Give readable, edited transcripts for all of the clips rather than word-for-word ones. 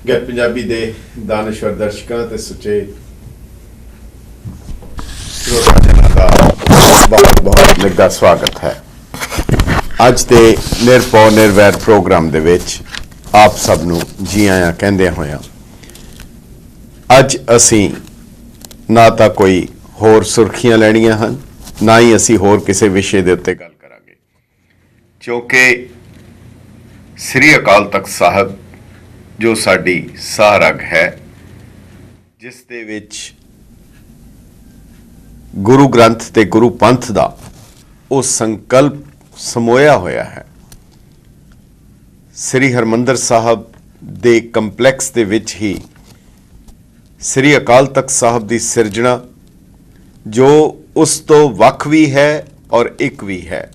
Gap Punjabi दे दानश्वर दर्शकों ते सुचे श्रोता का बहुत बहुत निघा स्वागत है। अज के निरपौ निर्वैर प्रोग्राम दे विच आप सब नूं जी आया कहंदे होया अज असी ना तां कोई होर सुर्खियां लैणियां हन, ना ही असी होर किसी विषय दे उत्ते गल करांगे, क्योंकि श्री अकाल तख्त साहब जो साडी सारग है, जिस दे विच गुरु ग्रंथ ते गुरु पंथ दा वो संकल्प समोया होया है। श्री हरमंदर साहब दे कंपलैक्स दे विच ही श्री अकाल तख्त साहब दी सिरजना जो उस तो वख भी है और एक भी है।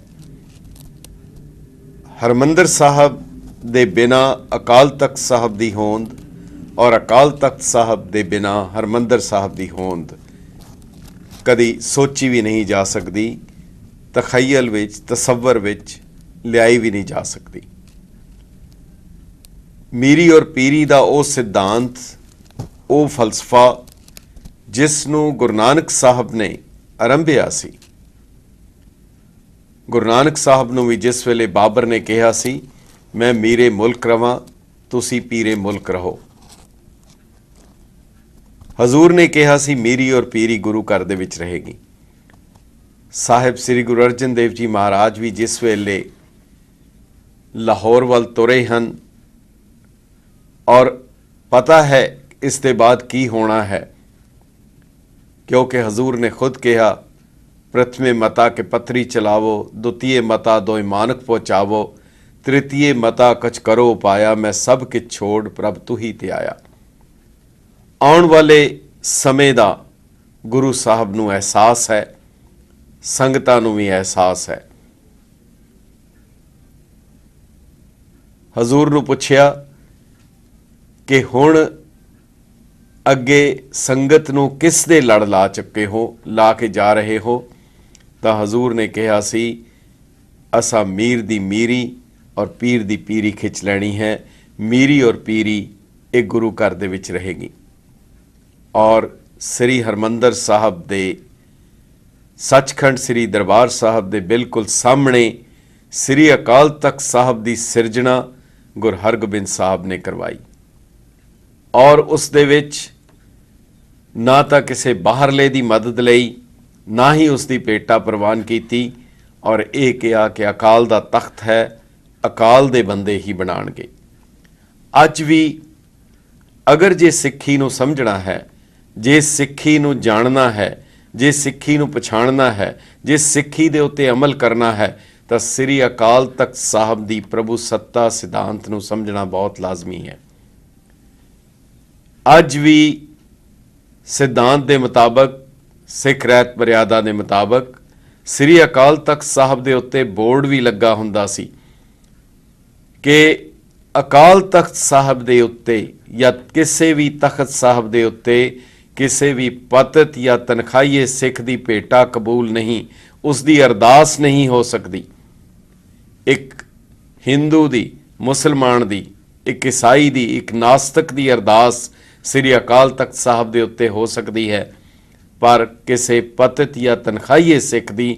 हरमंदर साहब दे बिना अकाल तख्त साहब दी होंद और अकाल तख्त साहब दे बिना हरमंदर साहब दी होंद कदी सोची भी नहीं जा सकती, तखयल विच तसव्वर विच लियाई भी नहीं जा सकती। मीरी और पीरी दा ओ सिद्धांत, ओ फलसफा जिसनू गुरु नानक साहब ने आरंभिया सी। गुरु नानक साहब नू भी जिस वेले बाबर ने कहा सी मैं मीरे मुल्क रवां तुसी पीरे मुल्क रहो, हजूर ने कहा सी मीरी और पीरी गुरु घर दे विच रहेगी। साहिब श्री गुरु अर्जन देव जी महाराज भी जिस वेले लाहौर वल तुरे हन और पता है इस दे बाद की होना है, क्योंकि हजूर ने खुद कहा प्रथमे मता के पत्री चलावो, द्वितीय मता दो मानक पहुँचावो, तृतीय मता कछ करो उपाया, मैं सब किछ छोड़ प्रभ तू ही ते आया। आउण वाले समय दा गुरु साहब नू एहसास है, संगतां नू भी एहसास है। हजूर नू पुछया कि हुण अगे संगत नू किस दे लड़ ला चुके हो, ला के जा रहे हो, तां हजूर ने कहा सी असा मीर दी मीरी और पीर दी पीरी खिंच लैनी है। मीरी और पीरी एक गुरु घर दे विच रहेगी। और श्री हरमंदर साहब दे सचखंड श्री दरबार साहब दे बिल्कुल सामने श्री अकाल तख्त साहब दी सिरजना गुरु हरगोबिंद साहब ने करवाई। और उस दे विच ना तां किसी बाहरले दी मदद लई, ना ही उसकी पेटा प्रवान की, और यह कहा कि अकाल दा तख्त है, अकाल दे बंदे ही बनाणगे। अज भी अगर जे सिक्खी नूं समझना है, जे सिक्खी नूं जानना है, जे सिक्खी नूं पछाणना है, जे सिक्खी दे उत्ते अमल करना है, तो श्री अकाल तख्त साहब दी प्रभु सत्ता सिद्धांत नूं समझना बहुत लाजमी है। अज भी सिद्धांत दे मुताबक, सिख रहत मर्यादा दे मुताबक श्री अकाल तख्त साहब दे उत्ते बोर्ड भी लगा हुंदा सी कि अकाल तख्त साहब दे उत्ते या किसी भी तख्त साहब दे उत्ते किसी भी पतित या तनखाईए सिख दी भेटा कबूल नहीं, उसकी अरदास नहीं हो सकती। एक हिंदू दी, मुसलमान दी, एक ईसाई दी, एक नास्तिक दी अरदास श्री अकाल तख्त साहब दे उत्ते हो सकती है, पर किसी पतित या तनखाईए सिख दी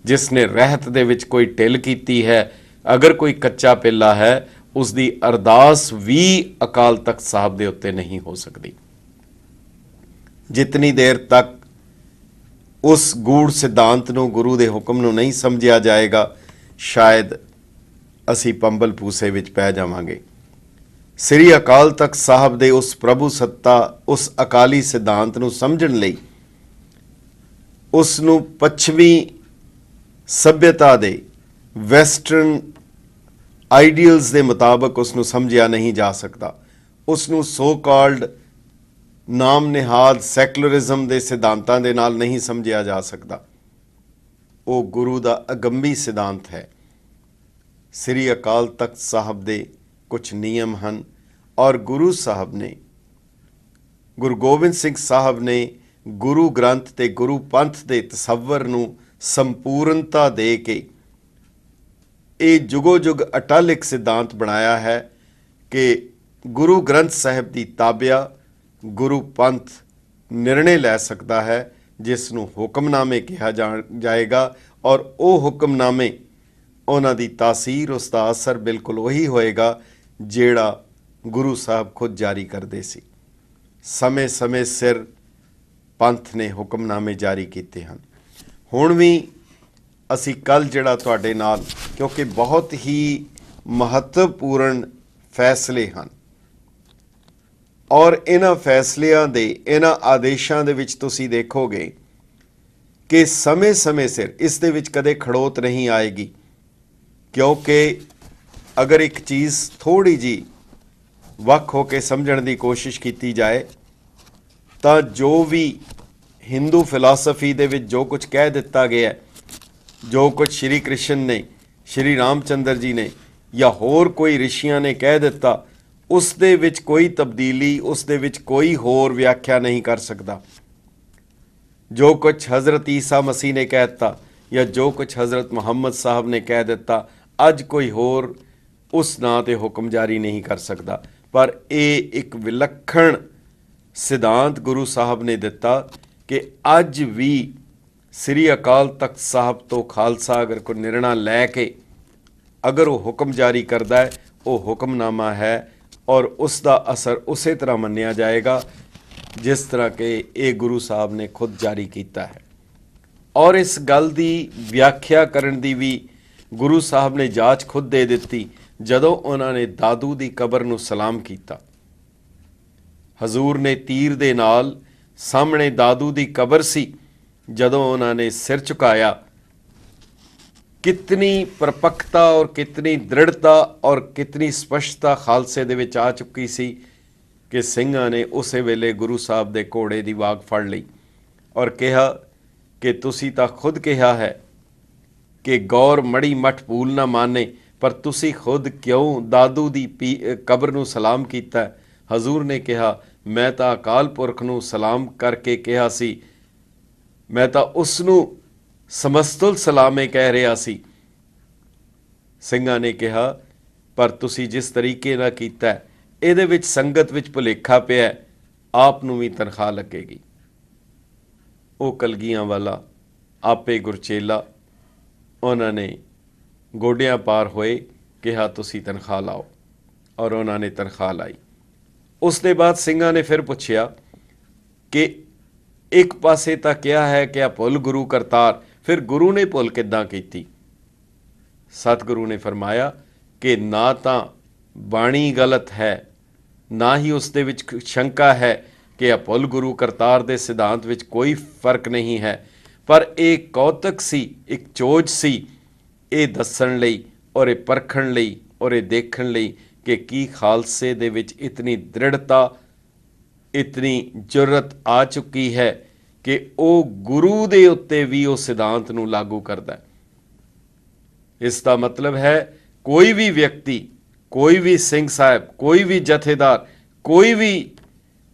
जिसने रहत दे विच कोई ढिल कीती है, अगर कोई कच्चा पिल्ला है, उसकी अरदास भी अकाल तख्त साहब दे उत्ते नहीं हो सकती। जितनी देर तक उस गूढ़ सिद्धांत नूं, गुरु दे हुक्म नूं नहीं समझिया जाएगा, शायद असी पंबल पूसे विच पै जावांगे। श्री अकाल तख्त साहब दे उस प्रभु सत्ता, उस अकाली सिद्धांत नूं समझण लई उस नूं पश्चिमी सभ्यता दे वैसटर्न आइडियल्स के मुताबिक उसनूं समझिया नहीं जा सकता। उसनूं सो कॉल्ड नाम निहाद सैकुलरिज्म के सिद्धांतां दे नाल नहीं समझिया जा सकता। वो गुरु का अगंबी सिद्धांत है। श्री अकाल तख्त साहब दे कुछ नियम हैं और गुरु साहब ने, गुरु गोबिंद सिंह साहब ने गुरु ग्रंथ ते गुरु पंथ के तसव्वर नूं संपूर्णता दे के ये जुगो जुग अटल एक सिद्धांत बनाया है कि ਗੁਰੂ ਗ੍ਰੰਥ ਸਾਹਿਬ ਦੀ ਤਾਬਿਆ ਗੁਰੂ ਪੰਥ ਨਿਰਣੇ ਲੈ ਸਕਦਾ ਹੈ, ਜਿਸ ਨੂੰ ਹੁਕਮਨਾਮੇ ਕਿਹਾ ਜਾਏਗਾ। ਔਰ ਉਹ ਹੁਕਮਨਾਮੇ, ਉਹਨਾਂ ਦੀ ਤਾਸੀਰ, ਉਸ ਦਾ ਅਸਰ ਬਿਲਕੁਲ ਉਹੀ ਹੋਏਗਾ ਜਿਹੜਾ ਗੁਰੂ ਸਾਹਿਬ ਖੁਦ ਜਾਰੀ ਕਰਦੇ ਸੀ। ਸਮੇਂ-ਸਮੇਂ ਸਿਰ ਪੰਥ ਨੇ ਹੁਕਮਨਾਮੇ ਜਾਰੀ ਕੀਤੇ ਹਨ। ਹੁਣ ਵੀ ਅਸੀਂ ਕੱਲ੍ਹ ਜਿਹੜਾ ਤੁਹਾਡੇ ਨਾਲ, ਕਿਉਂਕਿ ਬਹੁਤ ਹੀ ਮਹੱਤਵਪੂਰਨ ਫੈਸਲੇ ਹਨ, ਔਰ ਇਹਨਾਂ ਫੈਸਲਿਆਂ ਦੇ, ਇਹਨਾਂ ਆਦੇਸ਼ਾਂ ਦੇ ਵਿੱਚ ਤੁਸੀਂ ਦੇਖੋਗੇ ਕਿ ਸਮੇਂ-ਸਮੇਂ ਸਿਰ ਇਸ ਦੇ ਵਿੱਚ ਕਦੇ ਖੜੋਤ ਨਹੀਂ ਆਏਗੀ, ਕਿਉਂਕਿ ਅਗਰ ਇੱਕ ਚੀਜ਼ ਥੋੜ੍ਹੀ ਜਿਹੀ ਵੱਖ ਹੋ ਕੇ ਸਮਝਣ ਦੀ ਕੋਸ਼ਿਸ਼ ਕੀਤੀ ਜਾਏ ਤਾਂ ਜੋ ਵੀ ਹਿੰਦੂ ਫਿਲਾਸਫੀ ਦੇ ਵਿੱਚ ਜੋ ਕੁਝ ਕਹਿ ਦਿੱਤਾ ਗਿਆ, ਜੋ ਕੁਝ ਸ਼੍ਰੀ ਕ੍ਰਿਸ਼ਨ ਨੇ, ਸ਼੍ਰੀ ਰਾਮਚੰਦਰ ਜੀ ਨੇ ਜਾਂ ਹੋਰ ਕੋਈ ਰਿਸ਼ੀਆਂ ਨੇ ਕਹਿ ਦਿੱਤਾ, ਉਸ ਦੇ ਵਿੱਚ ਕੋਈ ਤਬਦੀਲੀ, ਉਸ ਦੇ ਵਿੱਚ ਕੋਈ ਹੋਰ ਵਿਆਖਿਆ ਨਹੀਂ ਕਰ ਸਕਦਾ। ਜੋ ਕੁਝ ਹਜ਼ਰਤ ਈਸਾ ਮਸੀਹ ਨੇ ਕਹਿ ਦਿੱਤਾ ਜਾਂ ਜੋ ਕੁਝ ਹਜ਼ਰਤ ਮੁਹੰਮਦ ਸਾਹਿਬ ਨੇ ਕਹਿ ਦਿੱਤਾ, ਅੱਜ ਕੋਈ ਹੋਰ ਉਸ ਨਾਂ 'ਤੇ ਹੁਕਮ ਜਾਰੀ ਨਹੀਂ ਕਰ ਸਕਦਾ। ਪਰ ਇਹ ਇੱਕ ਵਿਲੱਖਣ ਸਿਧਾਂਤ ਗੁਰੂ ਸਾਹਿਬ ਨੇ ਦਿੱਤਾ ਕਿ ਅੱਜ ਵੀ ਸ੍ਰੀ ਅਕਾਲ ਤਖਤ ਸਾਹਿਬ ਤੋਂ ਖਾਲਸਾ ਅਗਰ ਕੋਈ ਨਿਰਣਾ ਲੈ ਕੇ ਅਗਰ ਉਹ ਹੁਕਮ ਜਾਰੀ ਕਰਦਾ ਹੈ, ਉਹ ਹੁਕਮਨਾਮਾ ਹੈ ਔਰ ਉਸ ਦਾ ਅਸਰ ਉਸੇ ਤਰ੍ਹਾਂ ਮੰਨਿਆ ਜਾਏਗਾ ਜਿਸ ਤਰ੍ਹਾਂ ਕਿ ਇਹ ਗੁਰੂ ਸਾਹਿਬ ਨੇ ਖੁਦ ਜਾਰੀ ਕੀਤਾ ਹੈ। ਔਰ ਇਸ ਗੱਲ ਦੀ ਵਿਆਖਿਆ ਕਰਨ ਦੀ ਵੀ ਗੁਰੂ ਸਾਹਿਬ ਨੇ ਜਾਚ ਖੁਦ ਦੇ ਦਿੱਤੀ ਜਦੋਂ ਉਹਨਾਂ ਨੇ ਦਾਦੂ ਦੀ ਕਬਰ ਨੂੰ ਸਲਾਮ ਕੀਤਾ। ਹਜ਼ੂਰ ਨੇ ਤੀਰ ਦੇ ਨਾਲ, ਸਾਹਮਣੇ ਦਾਦੂ ਦੀ ਕਬਰ ਸੀ, ਜਦੋਂ ਉਹਨਾਂ ਨੇ ਸਿਰ ਝੁਕਾਇਆ, ਕਿਤਨੀ ਪਰਪੱਕਤਾ ਔਰ ਕਿਤਨੀ ਦ੍ਰਿੜਤਾ ਔਰ ਕਿਤਨੀ ਸਪਸ਼ਟਤਾ ਖਾਲਸੇ ਦੇ ਵਿੱਚ ਆ ਚੁੱਕੀ ਸੀ ਕਿ ਸਿੰਘਾਂ ਨੇ ਉਸੇ ਵੇਲੇ ਗੁਰੂ ਸਾਹਿਬ ਦੇ ਘੋੜੇ ਦੀ ਵਾਗ ਫੜ ਲਈ ਔਰ ਕਿਹਾ ਕਿ ਤੁਸੀਂ ਤਾਂ ਖੁਦ ਕਿਹਾ ਹੈ ਕਿ ਗੌਰ ਮੜੀ ਮਠ ਭੂਲ ਨਾ ਮਾਨੇ, ਪਰ ਤੁਸੀਂ ਖੁਦ ਕਿਉਂ ਦਾਦੂ ਦੀ ਕਬਰ ਨੂੰ ਸਲਾਮ ਕੀਤਾ? ਹਜ਼ੂਰ ਨੇ ਕਿਹਾ, ਮੈਂ ਤਾਂ ਅਕਾਲ ਪੁਰਖ ਨੂੰ ਸਲਾਮ ਕਰਕੇ ਕਿਹਾ ਸੀ, ਮੈਂ ਤਾਂ ਉਸ ਨੂੰ ਸਮਸਤੁਲ ਸਲਾਮੇ ਕਹਿ ਰਿਹਾ ਸੀ। ਸਿੰਘਾਂ ਨੇ ਕਿਹਾ, ਪਰ ਤੁਸੀਂ ਜਿਸ ਤਰੀਕੇ ਨਾਲ ਕੀਤਾ ਇਹਦੇ ਵਿੱਚ ਸੰਗਤ ਵਿੱਚ ਭੁਲੇਖਾ ਪਿਆ, ਆਪ ਨੂੰ ਵੀ ਤਨਖਾਹ ਲੱਗੇਗੀ। ਉਹ ਕਲਗੀਆਂ ਵਾਲਾ ਆਪੇ ਗੁਰਚੇਲਾ, ਉਹਨਾਂ ਨੇ ਗੋਡਿਆਂ ਪਾਰ ਹੋਏ, ਕਿਹਾ ਤੁਸੀਂ ਤਨਖਾਹ ਲਾਓ, ਔਰ ਉਹਨਾਂ ਨੇ ਤਨਖਾਹ ਲਾਈ। ਉਸ ਦੇ ਬਾਅਦ ਸਿੰਘਾਂ ਨੇ ਫਿਰ ਪੁੱਛਿਆ ਕਿ ਇੱਕ ਪਾਸੇ ਤਾਂ ਕਿਹਾ ਹੈ ਕਿ ਆ ਭੁੱਲ ਗੁਰੂ ਕਰਤਾਰ, ਫਿਰ ਗੁਰੂ ਨੇ ਭੁੱਲ ਕਿੱਦਾਂ ਕੀਤੀ? ਸਤਿਗੁਰੂ ਨੇ ਫਰਮਾਇਆ ਕਿ ਨਾ ਤਾਂ ਬਾਣੀ ਗਲਤ ਹੈ, ਨਾ ਹੀ ਉਸ ਦੇ ਵਿੱਚ ਸ਼ੰਕਾ ਹੈ ਕਿ ਇਹ ਭੁੱਲ ਗੁਰੂ ਕਰਤਾਰ ਦੇ ਸਿਧਾਂਤ ਵਿੱਚ ਕੋਈ ਫਰਕ ਨਹੀਂ ਹੈ, ਪਰ ਇਹ ਕੌਤਕ ਸੀ, ਇੱਕ ਚੋਜ ਸੀ, ਇਹ ਦੱਸਣ ਲਈ ਔਰ ਇਹ ਪਰਖਣ ਲਈ ਔਰ ਇਹ ਦੇਖਣ ਲਈ ਕਿ ਕੀ ਖਾਲਸੇ ਦੇ ਵਿੱਚ ਇਤਨੀ ਦ੍ਰਿੜਤਾ, ਇਤਨੀ ਜੁਰਤ ਆ ਚੁੱਕੀ ਹੈ ਕਿ ਉਹ ਗੁਰੂ ਦੇ ਉੱਤੇ ਵੀ ਉਹ ਸਿਧਾਂਤ ਨੂੰ ਲਾਗੂ ਕਰਦਾ ਹੈ। ਇਸ ਦਾ ਮਤਲਬ ਹੈ ਕੋਈ ਵੀ ਵਿਅਕਤੀ, ਕੋਈ ਵੀ ਸਿੰਘ ਸਾਹਿਬ, ਕੋਈ ਵੀ ਜਥੇਦਾਰ, ਕੋਈ ਵੀ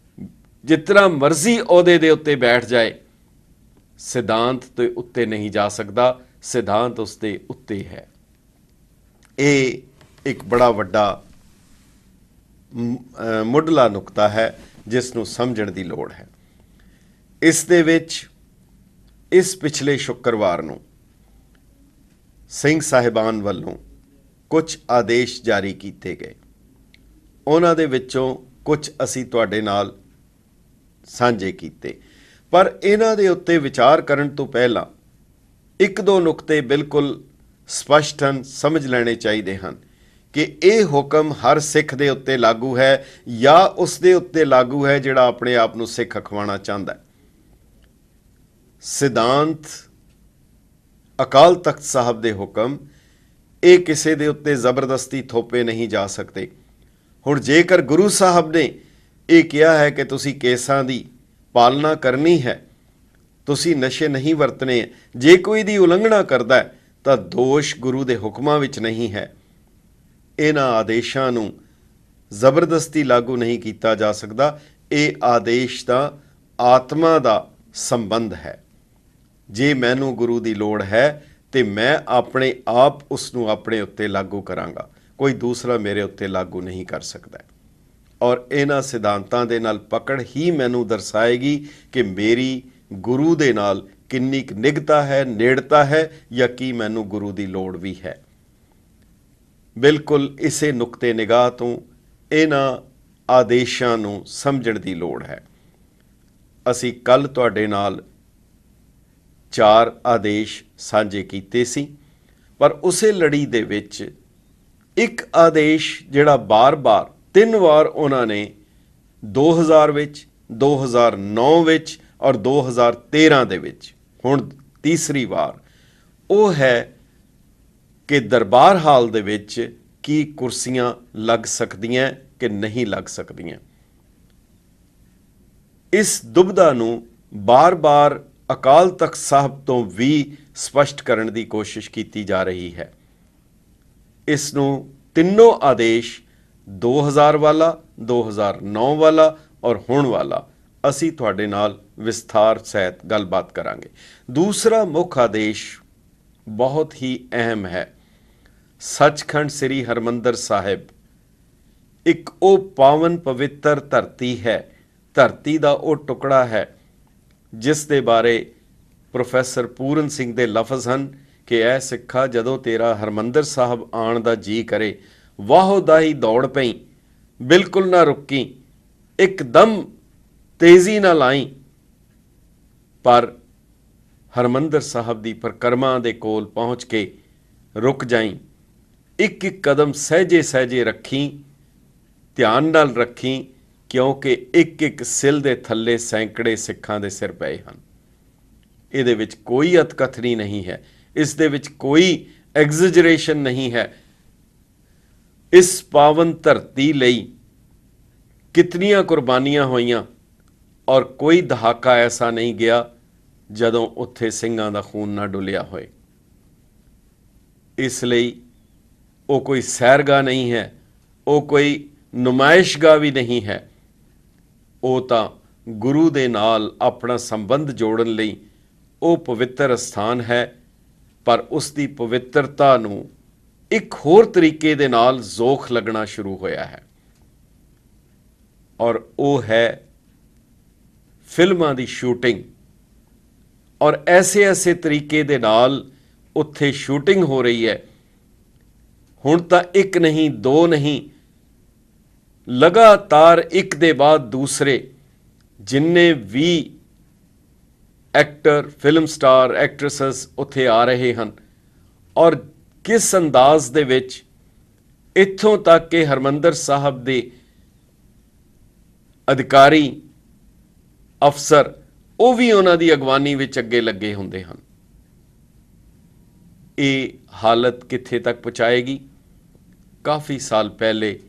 ਜਿਤਨਾ ਮਰਜ਼ੀ ਅਹੁਦੇ ਦੇ ਉੱਤੇ ਬੈਠ ਜਾਏ, ਸਿਧਾਂਤ ਦੇ ਉੱਤੇ ਨਹੀਂ ਜਾ ਸਕਦਾ, ਸਿਧਾਂਤ ਉਸ ਦੇ ਉੱਤੇ ਹੈ। ਇਹ ਇੱਕ ਬੜਾ ਵੱਡਾ ਮੁੱਢਲਾ ਨੁਕਤਾ ਹੈ ਜਿਸ ਨੂੰ ਸਮਝਣ ਦੀ ਲੋੜ ਹੈ। ਇਸ ਦੇ ਵਿੱਚ ਇਸ ਪਿਛਲੇ ਸ਼ੁੱਕਰਵਾਰ ਨੂੰ ਸਿੰਘ ਸਾਹਿਬਾਨ ਵੱਲੋਂ ਕੁਝ ਆਦੇਸ਼ ਜਾਰੀ ਕੀਤੇ ਗਏ, ਉਹਨਾਂ ਦੇ ਵਿੱਚੋਂ ਕੁਝ ਅਸੀਂ ਤੁਹਾਡੇ ਨਾਲ ਸਾਂਝੇ ਕੀਤੇ, ਪਰ ਇਹਨਾਂ ਦੇ ਉੱਤੇ ਵਿਚਾਰ ਕਰਨ ਤੋਂ ਪਹਿਲਾਂ ਇੱਕ ਦੋ ਨੁਕਤੇ ਬਿਲਕੁਲ ਸਪਸ਼ਟ ਹਨ, ਸਮਝ ਲੈਣੇ ਚਾਹੀਦੇ ਹਨ ਕਿ ਇਹ ਹੁਕਮ ਹਰ ਸਿੱਖ ਦੇ ਉੱਤੇ ਲਾਗੂ ਹੈ ਜਾਂ ਉਸ ਦੇ ਉੱਤੇ ਲਾਗੂ ਹੈ ਜਿਹੜਾ ਆਪਣੇ ਆਪ ਨੂੰ ਸਿੱਖ ਅਖਵਾਉਣਾ ਚਾਹੁੰਦਾ ਹੈ। ਸਿਧਾਂਤ, ਅਕਾਲ ਤਖਤ ਸਾਹਿਬ ਦੇ ਹੁਕਮ, ਇਹ ਕਿਸੇ ਦੇ ਉੱਤੇ ਜ਼ਬਰਦਸਤੀ ਥੋਪੇ ਨਹੀਂ ਜਾ ਸਕਦੇ। ਹੁਣ ਜੇਕਰ ਗੁਰੂ ਸਾਹਿਬ ਨੇ ਇਹ ਕਿਹਾ ਹੈ ਕਿ ਤੁਸੀਂ ਕੇਸਾਂ ਦੀ ਪਾਲਣਾ ਕਰਨੀ ਹੈ, ਤੁਸੀਂ ਨਸ਼ੇ ਨਹੀਂ ਵਰਤਣੇ, ਜੇ ਕੋਈ ਦੀ ਉਲੰਘਣਾ ਕਰਦਾ ਹੈ ਤਾਂ ਦੋਸ਼ ਗੁਰੂ ਦੇ ਹੁਕਮਾਂ ਵਿੱਚ ਨਹੀਂ ਹੈ। ਇਹਨਾਂ ਆਦੇਸ਼ਾਂ ਨੂੰ ਜ਼ਬਰਦਸਤੀ ਲਾਗੂ ਨਹੀਂ ਕੀਤਾ ਜਾ ਸਕਦਾ। ਇਹ ਆਦੇਸ਼ ਦਾ ਆਤਮਾ ਦਾ ਸੰਬੰਧ ਹੈ। ਜੇ ਮੈਨੂੰ ਗੁਰੂ ਦੀ ਲੋੜ ਹੈ ਤੇ ਮੈਂ ਆਪਣੇ ਆਪ ਉਸ ਨੂੰ ਆਪਣੇ ਉੱਤੇ ਲਾਗੂ ਕਰਾਂਗਾ, ਕੋਈ ਦੂਸਰਾ ਮੇਰੇ ਉੱਤੇ ਲਾਗੂ ਨਹੀਂ ਕਰ ਸਕਦਾ। ਔਰ ਇਹਨਾਂ ਸਿਧਾਂਤਾਂ ਦੇ ਨਾਲ ਪਕੜ ਹੀ ਮੈਨੂੰ ਦਰਸਾਏਗੀ ਕਿ ਮੇਰੀ ਗੁਰੂ ਦੇ ਨਾਲ ਕਿੰਨੀ ਕੁ ਨਿਗਤਾ ਹੈ, ਨੇੜਤਾ ਹੈ, ਜਾਂ ਕੀ ਮੈਨੂੰ ਗੁਰੂ ਦੀ ਲੋੜ ਵੀ ਹੈ। ਬਿਲਕੁਲ ਇਸੇ ਨੁਕਤੇ ਨਿਗਾਹ ਤੋਂ ਇਹਨਾਂ ਆਦੇਸ਼ਾਂ ਨੂੰ ਸਮਝਣ ਦੀ ਲੋੜ ਹੈ। ਅਸੀਂ ਕੱਲ੍ਹ ਤੁਹਾਡੇ ਨਾਲ 4 ਆਦੇਸ਼ ਸਾਂਝੇ ਕੀਤੇ ਸੀ, ਪਰ ਉਸੇ ਲੜੀ ਦੇ ਵਿੱਚ ਇੱਕ ਆਦੇਸ਼ ਜਿਹੜਾ ਬਾਰ-ਬਾਰ 3 ਵਾਰ ਉਹਨਾਂ ਨੇ 2000 ਵਿੱਚ, 2009 ਵਿੱਚ ਔਰ 2013 ਦੇ ਵਿੱਚ, ਹੁਣ ਤੀਸਰੀ ਵਾਰ, ਉਹ ਹੈ ਕਿ ਦਰਬਾਰ ਹਾਲ ਦੇ ਵਿੱਚ ਕੀ ਕੁਰਸੀਆਂ ਲੱਗ ਸਕਦੀਆਂ ਕਿ ਨਹੀਂ ਲੱਗ ਸਕਦੀਆਂ। ਇਸ ਦੁਬਿਧਾ ਨੂੰ ਬਾਰ-ਬਾਰ ਅਕਾਲ ਤਖਤ ਸਾਹਿਬ ਤੋਂ ਵੀ ਸਪਸ਼ਟ ਕਰਨ ਦੀ ਕੋਸ਼ਿਸ਼ ਕੀਤੀ ਜਾ ਰਹੀ ਹੈ। ਇਸ ਨੂੰ ਤਿੰਨੋਂ ਆਦੇਸ਼ 2000 ਵਾਲਾ, 2009 ਵਾਲਾ ਔਰ ਹੁਣ ਵਾਲਾ ਅਸੀਂ ਤੁਹਾਡੇ ਨਾਲ ਵਿਸਥਾਰ ਸਹਿਤ ਗੱਲਬਾਤ ਕਰਾਂਗੇ। ਦੂਸਰਾ ਮੁੱਖ ਆਦੇਸ਼ ਬਹੁਤ ਹੀ ਅਹਿਮ ਹੈ। ਸੱਚਖੰਡ ਸ੍ਰੀ ਹਰਿਮੰਦਰ ਸਾਹਿਬ ਇੱਕ ਉਹ ਪਾਵਨ ਪਵਿੱਤਰ ਧਰਤੀ ਹੈ, ਧਰਤੀ ਦਾ ਉਹ ਟੁਕੜਾ ਹੈ ਜਿਸ ਦੇ ਬਾਰੇ ਪ੍ਰੋਫੈਸਰ ਪੂਰਨ ਸਿੰਘ ਦੇ ਲਫ਼ਜ਼ ਹਨ ਕਿ ਐ ਸਿੱਖਾ ਜਦੋਂ ਤੇਰਾ ਹਰਿਮੰਦਰ ਸਾਹਿਬ ਆਉਣ ਦਾ ਜੀ ਕਰੇ, ਵਾਹੋ ਦਾ ਹੀ ਦੌੜ ਪਈ, ਬਿਲਕੁਲ ਨਾ ਰੁਕੀ, ਇੱਕਦਮ ਤੇਜ਼ੀ ਨਾਲ ਆਈ, ਪਰ ਹਰਿਮੰਦਰ ਸਾਹਿਬ ਦੀ ਪਰਿਕਰਮਾ ਦੇ ਕੋਲ ਪਹੁੰਚ ਕੇ ਰੁਕ ਜਾਈ, ਇੱਕ ਇੱਕ ਕਦਮ ਸਹਿਜੇ ਸਹਿਜੇ ਰੱਖੀ, ਧਿਆਨ ਨਾਲ ਰੱਖੀ, ਕਿਉਂਕਿ ਇੱਕ ਇੱਕ ਸਿਲ ਦੇ ਥੱਲੇ ਸੈਂਕੜੇ ਸਿੱਖਾਂ ਦੇ ਸਿਰ ਪਏ ਹਨ। ਇਹਦੇ ਵਿੱਚ ਕੋਈ ਅਤਕਥਨੀ ਨਹੀਂ ਹੈ, ਇਸ ਦੇ ਵਿੱਚ ਕੋਈ ਐਗਜ਼ੈਜਰੇਸ਼ਨ ਨਹੀਂ ਹੈ। ਇਸ ਪਾਵਨ ਧਰਤੀ ਲਈ ਕਿਤਨੀਆਂ ਕੁਰਬਾਨੀਆਂ ਹੋਈਆਂ ਔਰ ਕੋਈ ਦਹਾਕਾ ਐਸਾ ਨਹੀਂ ਗਿਆ ਜਦੋਂ ਉੱਥੇ ਸਿੰਘਾਂ ਦਾ ਖੂਨ ਨਾ ਡੁੱਲਿਆ ਹੋਏ। ਇਸ ਲਈ ਉਹ ਕੋਈ ਸੈਰਗਾਹ ਨਹੀਂ ਹੈ, ਉਹ ਕੋਈ ਨੁਮਾਇਸ਼ਗਾਹ ਵੀ ਨਹੀਂ ਹੈ। ਉਹ ਤਾਂ ਗੁਰੂ ਦੇ ਨਾਲ ਆਪਣਾ ਸੰਬੰਧ ਜੋੜਨ ਲਈ ਉਹ ਪਵਿੱਤਰ ਅਸਥਾਨ ਹੈ, ਪਰ ਉਸ ਦੀ ਪਵਿੱਤਰਤਾ ਨੂੰ ਇੱਕ ਹੋਰ ਤਰੀਕੇ ਦੇ ਨਾਲ ਜ਼ੋਖ ਲੱਗਣਾ ਸ਼ੁਰੂ ਹੋਇਆ ਹੈ, ਔਰ ਉਹ ਹੈ ਫਿਲਮਾਂ ਦੀ ਸ਼ੂਟਿੰਗ। ਔਰ ਐਸੇ ਤਰੀਕੇ ਦੇ ਨਾਲ ਉੱਥੇ ਸ਼ੂਟਿੰਗ ਹੋ ਰਹੀ ਹੈ। ਹੁਣ ਤਾਂ ਇੱਕ ਨਹੀਂ, 2 ਨਹੀਂ, ਲਗਾਤਾਰ ਇੱਕ ਦੇ ਬਾਅਦ ਦੂਸਰੇ ਜਿੰਨੇ ਵੀ ਐਕਟਰ, ਫਿਲਮ ਸਟਾਰ, ਐਕਟਰੈਸਸ ਉੱਥੇ ਆ ਰਹੇ ਹਨ, ਔਰ ਕਿਸ ਅੰਦਾਜ਼ ਦੇ ਵਿੱਚ, ਇੱਥੋਂ ਤੱਕ ਕਿ ਹਰਿਮੰਦਰ ਸਾਹਿਬ ਦੇ ਅਧਿਕਾਰੀ, ਅਫਸਰ, ਉਹ ਵੀ ਉਹਨਾਂ ਦੀ ਅਗਵਾਨੀ ਵਿੱਚ ਅੱਗੇ ਲੱਗੇ ਹੁੰਦੇ ਹਨ। ਇਹ ਹਾਲਤ ਕਿੱਥੇ ਤੱਕ ਪਹੁੰਚਾਏਗੀ? ਕਾਫੀ ਸਾਲ ਪਹਿਲੇ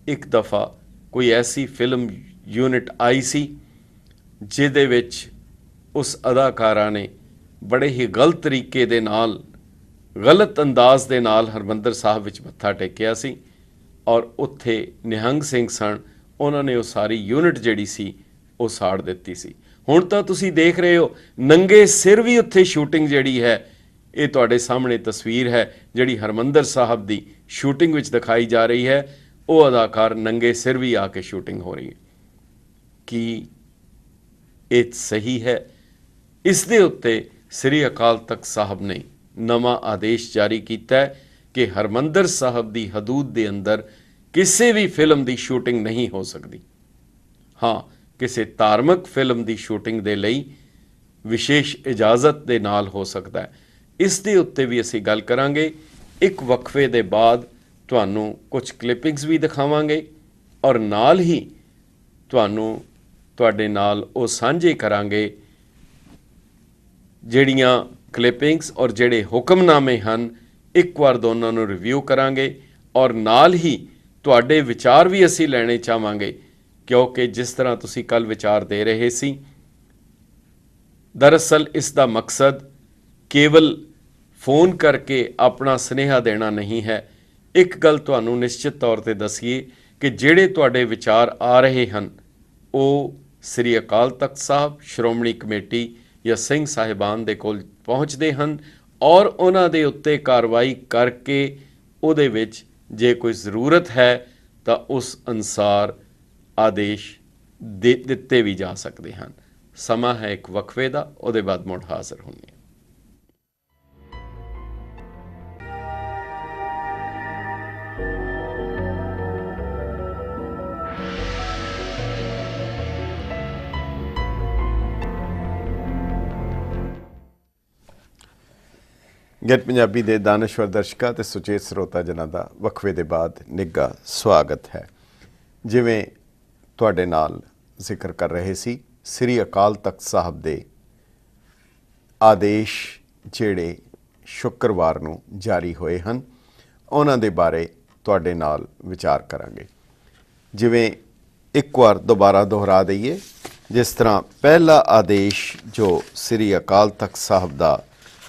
ਇੱਕ ਦਫਾ ਕੋਈ ਐਸੀ ਫਿਲਮ ਯੂਨਿਟ ਆਈ ਸੀ ਜਿਹਦੇ ਵਿੱਚ ਉਸ ਅਦਾਕਾਰਾ ਨੇ ਬੜੇ ਹੀ ਗਲਤ ਤਰੀਕੇ ਦੇ ਨਾਲ, ਗਲਤ ਅੰਦਾਜ਼ ਦੇ ਨਾਲ ਹਰਿਮੰਦਰ ਸਾਹਿਬ ਵਿੱਚ ਮੱਥਾ ਟੇਕਿਆ ਸੀ, ਔਰ ਉੱਥੇ ਨਿਹੰਗ ਸਿੰਘ ਸਨ, ਉਹਨਾਂ ਨੇ ਉਹ ਸਾਰੀ ਯੂਨਿਟ ਜਿਹੜੀ ਸੀ ਉਹ ਸਾੜ ਦਿੱਤੀ ਸੀ। ਹੁਣ ਤਾਂ ਤੁਸੀਂ ਦੇਖ ਰਹੇ ਹੋ ਨੰਗੇ ਸਿਰ ਵੀ ਉੱਥੇ ਸ਼ੂਟਿੰਗ ਜਿਹੜੀ ਹੈ, ਇਹ ਤੁਹਾਡੇ ਸਾਹਮਣੇ ਤਸਵੀਰ ਹੈ ਜਿਹੜੀ ਹਰਿਮੰਦਰ ਸਾਹਿਬ ਦੀ ਸ਼ੂਟਿੰਗ ਵਿੱਚ ਦਿਖਾਈ ਜਾ ਰਹੀ ਹੈ। ਉਹ ਅਦਾਕਾਰ ਨੰਗੇ ਸਿਰ ਵੀ ਆ ਕੇ ਸ਼ੂਟਿੰਗ ਹੋ ਰਹੀ ਹੈ। ਕੀ ਇਹ ਸਹੀ ਹੈ? ਇਸ ਦੇ ਉੱਤੇ ਸ੍ਰੀ ਅਕਾਲ ਤਖਤ ਸਾਹਿਬ ਨੇ ਨਵਾਂ ਆਦੇਸ਼ ਜਾਰੀ ਕੀਤਾ ਹੈ ਕਿ ਹਰਿਮੰਦਰ ਸਾਹਿਬ ਦੀ ਹਦੂਦ ਦੇ ਅੰਦਰ ਕਿਸੇ ਵੀ ਫਿਲਮ ਦੀ ਸ਼ੂਟਿੰਗ ਨਹੀਂ ਹੋ ਸਕਦੀ। ਹਾਂ, ਕਿਸੇ ਧਾਰਮਿਕ ਫਿਲਮ ਦੀ ਸ਼ੂਟਿੰਗ ਦੇ ਲਈ ਵਿਸ਼ੇਸ਼ ਇਜਾਜ਼ਤ ਦੇ ਨਾਲ ਹੋ ਸਕਦਾ ਹੈ। ਇਸ ਦੇ ਉੱਤੇ ਵੀ ਅਸੀਂ ਗੱਲ ਕਰਾਂਗੇ। ਇੱਕ ਵਕਫੇ ਦੇ ਬਾਅਦ ਤੁਹਾਨੂੰ ਕੁਝ ਕਲਿੱਪਿੰਗਸ ਵੀ ਦਿਖਾਵਾਂਗੇ, ਔਰ ਨਾਲ ਹੀ ਤੁਹਾਡੇ ਨਾਲ ਉਹ ਸਾਂਝੇ ਕਰਾਂਗੇ ਜਿਹੜੀਆਂ ਕਲਿੱਪਿੰਗਸ ਔਰ ਜਿਹੜੇ ਹੁਕਮਨਾਮੇ ਹਨ, ਇੱਕ ਵਾਰ ਦੋਨਾਂ ਨੂੰ ਰਿਵਿਊ ਕਰਾਂਗੇ, ਔਰ ਨਾਲ ਹੀ ਤੁਹਾਡੇ ਵਿਚਾਰ ਵੀ ਅਸੀਂ ਲੈਣੇ ਚਾਹਾਂਗੇ, ਕਿਉਂਕਿ ਜਿਸ ਤਰ੍ਹਾਂ ਤੁਸੀਂ ਕੱਲ੍ਹ ਵਿਚਾਰ ਦੇ ਰਹੇ ਸੀ, ਦਰਅਸਲ ਇਸ ਦਾ ਮਕਸਦ ਕੇਵਲ ਫੋਨ ਕਰਕੇ ਆਪਣਾ ਸੁਨੇਹਾ ਦੇਣਾ ਨਹੀਂ ਹੈ। ਇੱਕ ਗੱਲ ਤੁਹਾਨੂੰ ਨਿਸ਼ਚਿਤ ਤੌਰ 'ਤੇ ਦੱਸੀਏ ਕਿ ਜਿਹੜੇ ਤੁਹਾਡੇ ਵਿਚਾਰ ਆ ਰਹੇ ਹਨ, ਉਹ ਸ੍ਰੀ ਅਕਾਲ ਤਖਤ ਸਾਹਿਬ, ਸ਼੍ਰੋਮਣੀ ਕਮੇਟੀ ਜਾਂ ਸਿੰਘ ਸਾਹਿਬਾਨ ਦੇ ਕੋਲ ਪਹੁੰਚਦੇ ਹਨ, ਔਰ ਉਹਨਾਂ ਦੇ ਉੱਤੇ ਕਾਰਵਾਈ ਕਰਕੇ ਉਹਦੇ ਵਿੱਚ ਜੇ ਕੋਈ ਜ਼ਰੂਰਤ ਹੈ ਤਾਂ ਉਸ ਅਨੁਸਾਰ ਆਦੇਸ਼ ਦਿੱਤੇ ਵੀ ਜਾ ਸਕਦੇ ਹਨ। ਸਮਾਂ ਹੈ ਇੱਕ ਵਕਫੇ ਦਾ, ਉਹਦੇ ਬਾਅਦ ਮੁੜ ਹਾਜ਼ਰ ਹੁੰਦੇ ਹਾਂ। ਗੈਟ ਪੰਜਾਬੀ ਦੇ ਦਾਨਸ਼ਵਰ ਦਰਸ਼ਕਾਂ ਤੇ ਸੁਚੇਤ ਸਰੋਤਾ ਜਨਾਂ ਦਾ ਵਕਫੇ ਦੇ ਬਾਅਦ ਨਿੱਘਾ ਸਵਾਗਤ ਹੈ। ਜਿਵੇਂ ਤੁਹਾਡੇ ਨਾਲ ਜ਼ਿਕਰ ਕਰ ਰਹੇ ਸੀ, ਸ੍ਰੀ ਅਕਾਲ ਤਖਤ ਸਾਹਿਬ ਦੇ ਆਦੇਸ਼ ਜਿਹੜੇ ਸ਼ੁੱਕਰਵਾਰ ਨੂੰ ਜਾਰੀ ਹੋਏ ਹਨ, ਉਹਨਾਂ ਦੇ ਬਾਰੇ ਤੁਹਾਡੇ ਨਾਲ ਵਿਚਾਰ ਕਰਾਂਗੇ। ਜਿਵੇਂ ਇੱਕ ਵਾਰ ਦੁਬਾਰਾ ਦੁਹਰਾ ਦਈਏ, ਜਿਸ ਤਰ੍ਹਾਂ ਪਹਿਲਾ ਆਦੇਸ਼ ਜੋ ਸ੍ਰੀ ਅਕਾਲ ਤਖਤ ਸਾਹਿਬ ਦਾ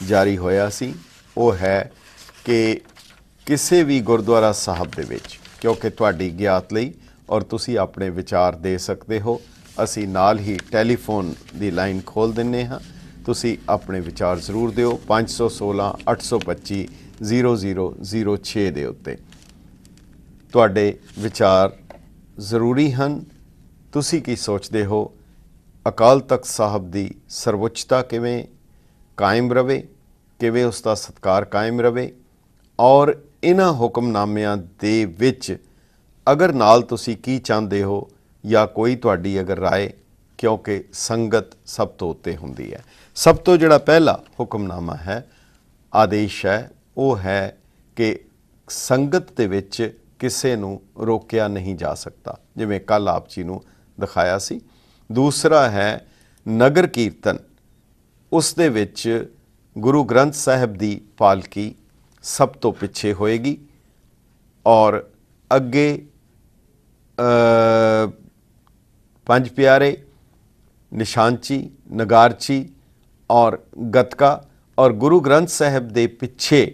ਜਾਰੀ ਹੋਇਆ ਸੀ, ਉਹ ਹੈ ਕਿ ਕਿਸੇ ਵੀ ਗੁਰਦੁਆਰਾ ਸਾਹਿਬ ਦੇ ਵਿੱਚ, ਕਿਉਂਕਿ ਤੁਹਾਡੀ ਗਿਆਤ ਲਈ ਔਰ ਤੁਸੀਂ ਆਪਣੇ ਵਿਚਾਰ ਦੇ ਸਕਦੇ ਹੋ, ਅਸੀਂ ਨਾਲ ਹੀ ਟੈਲੀਫੋਨ ਦੀ ਲਾਈਨ ਖੋਲ੍ਹ ਦਿੰਦੇ ਹਾਂ। ਤੁਸੀਂ ਆਪਣੇ ਵਿਚਾਰ ਜ਼ਰੂਰ ਦਿਓ 516 825 0006 ਦੇ ਉੱਤੇ। ਤੁਹਾਡੇ ਵਿਚਾਰ ਜ਼ਰੂਰੀ ਹਨ। ਤੁਸੀਂ ਕੀ ਸੋਚਦੇ ਹੋ? ਅਕਾਲ ਤਖਤ ਸਾਹਿਬ ਦੀ ਸਰਵਉੱਚਤਾ ਕਿਵੇਂ ਕਾਇਮ ਰਵੇ, ਕਿਵੇਂ ਉਸ ਦਾ ਸਤਿਕਾਰ ਕਾਇਮ ਰਵੇ, ਔਰ ਇਹਨਾਂ ਹੁਕਮਨਾਮਿਆਂ ਦੇ ਵਿੱਚ ਅਗਰ ਨਾਲ ਤੁਸੀਂ ਕੀ ਚਾਹੁੰਦੇ ਹੋ ਜਾਂ ਕੋਈ ਤੁਹਾਡੀ ਅਗਰ ਰਾਏ, ਕਿਉਂਕਿ ਸੰਗਤ ਸਭ ਤੋਂ ਉੱਤੇ ਹੁੰਦੀ ਹੈ। ਸਭ ਤੋਂ ਜਿਹੜਾ ਪਹਿਲਾ ਹੁਕਮਨਾਮਾ ਹੈ, ਆਦੇਸ਼ ਹੈ, ਉਹ ਹੈ ਕਿ ਸੰਗਤ ਦੇ ਵਿੱਚ ਕਿਸੇ ਨੂੰ ਰੋਕਿਆ ਨਹੀਂ ਜਾ ਸਕਦਾ, ਜਿਵੇਂ ਕੱਲ੍ਹ ਆਪ ਜੀ ਨੂੰ ਦਿਖਾਇਆ ਸੀ। ਦੂਸਰਾ ਹੈ ਨਗਰ ਕੀਰਤਨ, ਉਸ ਦੇ ਵਿੱਚ ਗੁਰੂ ਗ੍ਰੰਥ ਸਾਹਿਬ ਦੀ ਪਾਲਕੀ ਸਭ ਤੋਂ ਪਿੱਛੇ ਹੋਏਗੀ ਔਰ ਅੱਗੇ ਪੰਜ ਪਿਆਰੇ, ਨਿਸ਼ਾਨਚੀ, ਨਗਾਰਚੀ ਔਰ ਗੱਤਕਾ, ਔਰ ਗੁਰੂ ਗ੍ਰੰਥ ਸਾਹਿਬ ਦੇ ਪਿੱਛੇ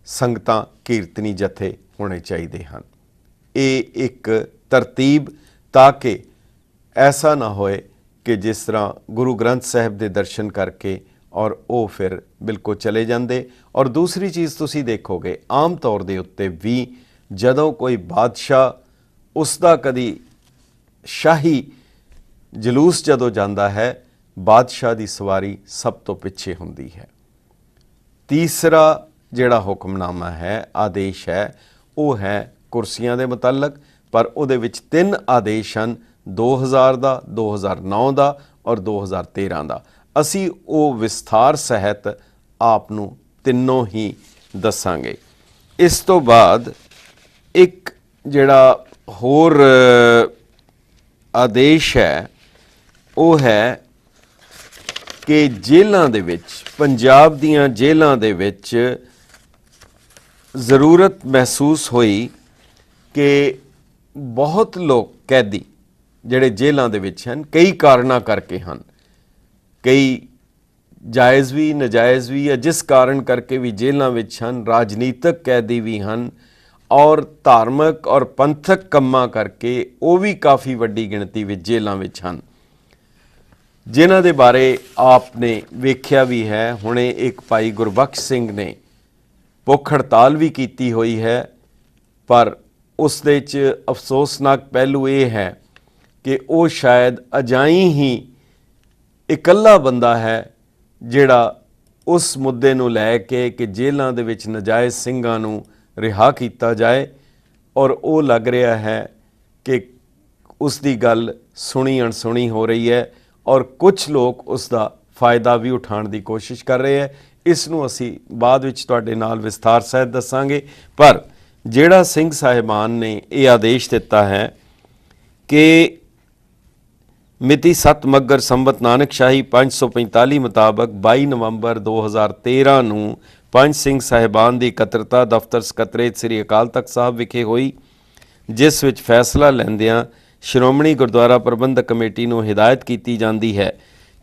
ਸੰਗਤਾਂ ਕੀਰਤਨੀ ਜਥੇ ਹੋਣੇ ਚਾਹੀਦੇ ਹਨ। ਇਹ ਇੱਕ ਤਰਤੀਬ, ਤਾਂ ਕਿ ਐਸਾ ਨਾ ਹੋਏ ਕਿ ਜਿਸ ਤਰ੍ਹਾਂ ਗੁਰੂ ਗ੍ਰੰਥ ਸਾਹਿਬ ਦੇ ਦਰਸ਼ਨ ਕਰਕੇ ਔਰ ਉਹ ਫਿਰ ਬਿਲਕੁਲ ਚਲੇ ਜਾਂਦੇ। ਔਰ ਦੂਸਰੀ ਚੀਜ਼ ਤੁਸੀਂ ਦੇਖੋਗੇ, ਆਮ ਤੌਰ ਦੇ ਉੱਤੇ ਵੀ ਜਦੋਂ ਕੋਈ ਬਾਦਸ਼ਾਹ, ਉਸ ਦਾ ਕਦੀ ਸ਼ਾਹੀ ਜਲੂਸ ਜਦੋਂ ਜਾਂਦਾ ਹੈ, ਬਾਦਸ਼ਾਹ ਦੀ ਸਵਾਰੀ ਸਭ ਤੋਂ ਪਿੱਛੇ ਹੁੰਦੀ ਹੈ। ਤੀਸਰਾ ਜਿਹੜਾ ਹੁਕਮਨਾਮਾ ਹੈ, ਆਦੇਸ਼ ਹੈ, ਉਹ ਹੈ ਕੁਰਸੀਆਂ ਦੇ ਮੁਤੱਲਕ, ਪਰ ਉਹਦੇ ਵਿੱਚ 3 ਆਦੇਸ਼ ਹਨ, 2000 ਦਾ, 2009 ਦਾ ਔਰ 2013 ਦਾ। ਅਸੀਂ ਉਹ ਵਿਸਥਾਰ ਸਹਿਤ ਆਪ ਨੂੰ ਤਿੰਨੋਂ ਹੀ ਦੱਸਾਂਗੇ। ਇਸ ਤੋਂ ਬਾਅਦ ਇੱਕ ਜਿਹੜਾ ਹੋਰ ਆਦੇਸ਼ ਹੈ, ਉਹ ਹੈ ਕਿ ਜੇਲ੍ਹਾਂ ਦੇ ਵਿੱਚ, ਪੰਜਾਬ ਦੀਆਂ ਜੇਲ੍ਹਾਂ ਦੇ ਵਿੱਚ ਜ਼ਰੂਰਤ ਮਹਿਸੂਸ ਹੋਈ ਕਿ ਬਹੁਤ ਲੋਕ ਕੈਦੀ ਜਿਹੜੇ ਜੇਲ੍ਹਾਂ ਦੇ ਵਿੱਚ ਹਨ, ਕਈ ਕਾਰਨਾਂ ਕਰਕੇ ਹਨ, ਕਈ ਜਾਇਜ਼ ਵੀ ਨਜਾਇਜ਼ ਵੀ, ਜਾਂ ਜਿਸ ਕਾਰਨ ਕਰਕੇ ਵੀ ਜੇਲ੍ਹਾਂ ਵਿੱਚ ਹਨ, ਰਾਜਨੀਤਿਕ ਕੈਦੀ ਵੀ ਹਨ, ਔਰ ਧਾਰਮਿਕ ਔਰ ਪੰਥਕ ਕੰਮਾਂ ਕਰਕੇ ਉਹ ਵੀ ਕਾਫੀ ਵੱਡੀ ਗਿਣਤੀ ਵਿੱਚ ਜੇਲ੍ਹਾਂ ਵਿੱਚ ਹਨ, ਜਿਨ੍ਹਾਂ ਦੇ ਬਾਰੇ ਆਪ ਨੇ ਵੇਖਿਆ ਵੀ ਹੈ। ਹੁਣੇ ਇੱਕ ਭਾਈ ਗੁਰਬਖਸ਼ ਸਿੰਘ ਨੇ ਭੁੱਖ ਹੜਤਾਲ ਵੀ ਕੀਤੀ ਹੋਈ ਹੈ, ਪਰ ਉਸ ਦੇ 'ਚ ਅਫਸੋਸਨਾਕ ਪਹਿਲੂ ਇਹ ਹੈ ਕਿ ਉਹ ਸ਼ਾਇਦ ਅਜਾਈਂ ਹੀ ਇਕੱਲਾ ਬੰਦਾ ਹੈ ਜਿਹੜਾ ਉਸ ਮੁੱਦੇ ਨੂੰ ਲੈ ਕੇ ਕਿ ਜੇਲ੍ਹਾਂ ਦੇ ਵਿੱਚ ਨਜਾਇਜ਼ ਸਿੰਘਾਂ ਨੂੰ ਰਿਹਾ ਕੀਤਾ ਜਾਏ, ਔਰ ਉਹ ਲੱਗ ਰਿਹਾ ਹੈ ਕਿ ਉਸ ਦੀ ਗੱਲ ਸੁਣੀ ਅਣਸੁਣੀ ਹੋ ਰਹੀ ਹੈ, ਔਰ ਕੁਝ ਲੋਕ ਉਸ ਦਾ ਫਾਇਦਾ ਵੀ ਉਠਾਉਣ ਦੀ ਕੋਸ਼ਿਸ਼ ਕਰ ਰਹੇ ਹੈ। ਇਸ ਨੂੰ ਅਸੀਂ ਬਾਅਦ ਵਿੱਚ ਤੁਹਾਡੇ ਨਾਲ ਵਿਸਥਾਰ ਸਹਿਤ ਦੱਸਾਂਗੇ। ਪਰ ਜਿਹੜਾ ਸਿੰਘ ਸਾਹਿਬਾਨ ਨੇ ਇਹ ਆਦੇਸ਼ ਦਿੱਤਾ ਹੈ ਕਿ ਮਿਤੀ 7 ਮੱਘਰ ਸੰਵਤ ਨਾਨਕਸ਼ਾਹੀ 545 ਮੁਤਾਬਕ 22 ਨਵੰਬਰ 2013 ਨੂੰ ਪੰਜ ਸਿੰਘ ਸਾਹਿਬਾਨ ਦੀ ਇਕੱਤਰਤਾ ਦਫ਼ਤਰ ਸਕੱਤਰੇਤ ਸ੍ਰੀ ਅਕਾਲ ਤਖਤ ਸਾਹਿਬ ਵਿਖੇ ਹੋਈ, ਜਿਸ ਵਿੱਚ ਫੈਸਲਾ ਲੈਂਦਿਆਂ ਸ਼੍ਰੋਮਣੀ ਗੁਰਦੁਆਰਾ ਪ੍ਰਬੰਧਕ ਕਮੇਟੀ ਨੂੰ ਹਿਦਾਇਤ ਕੀਤੀ ਜਾਂਦੀ ਹੈ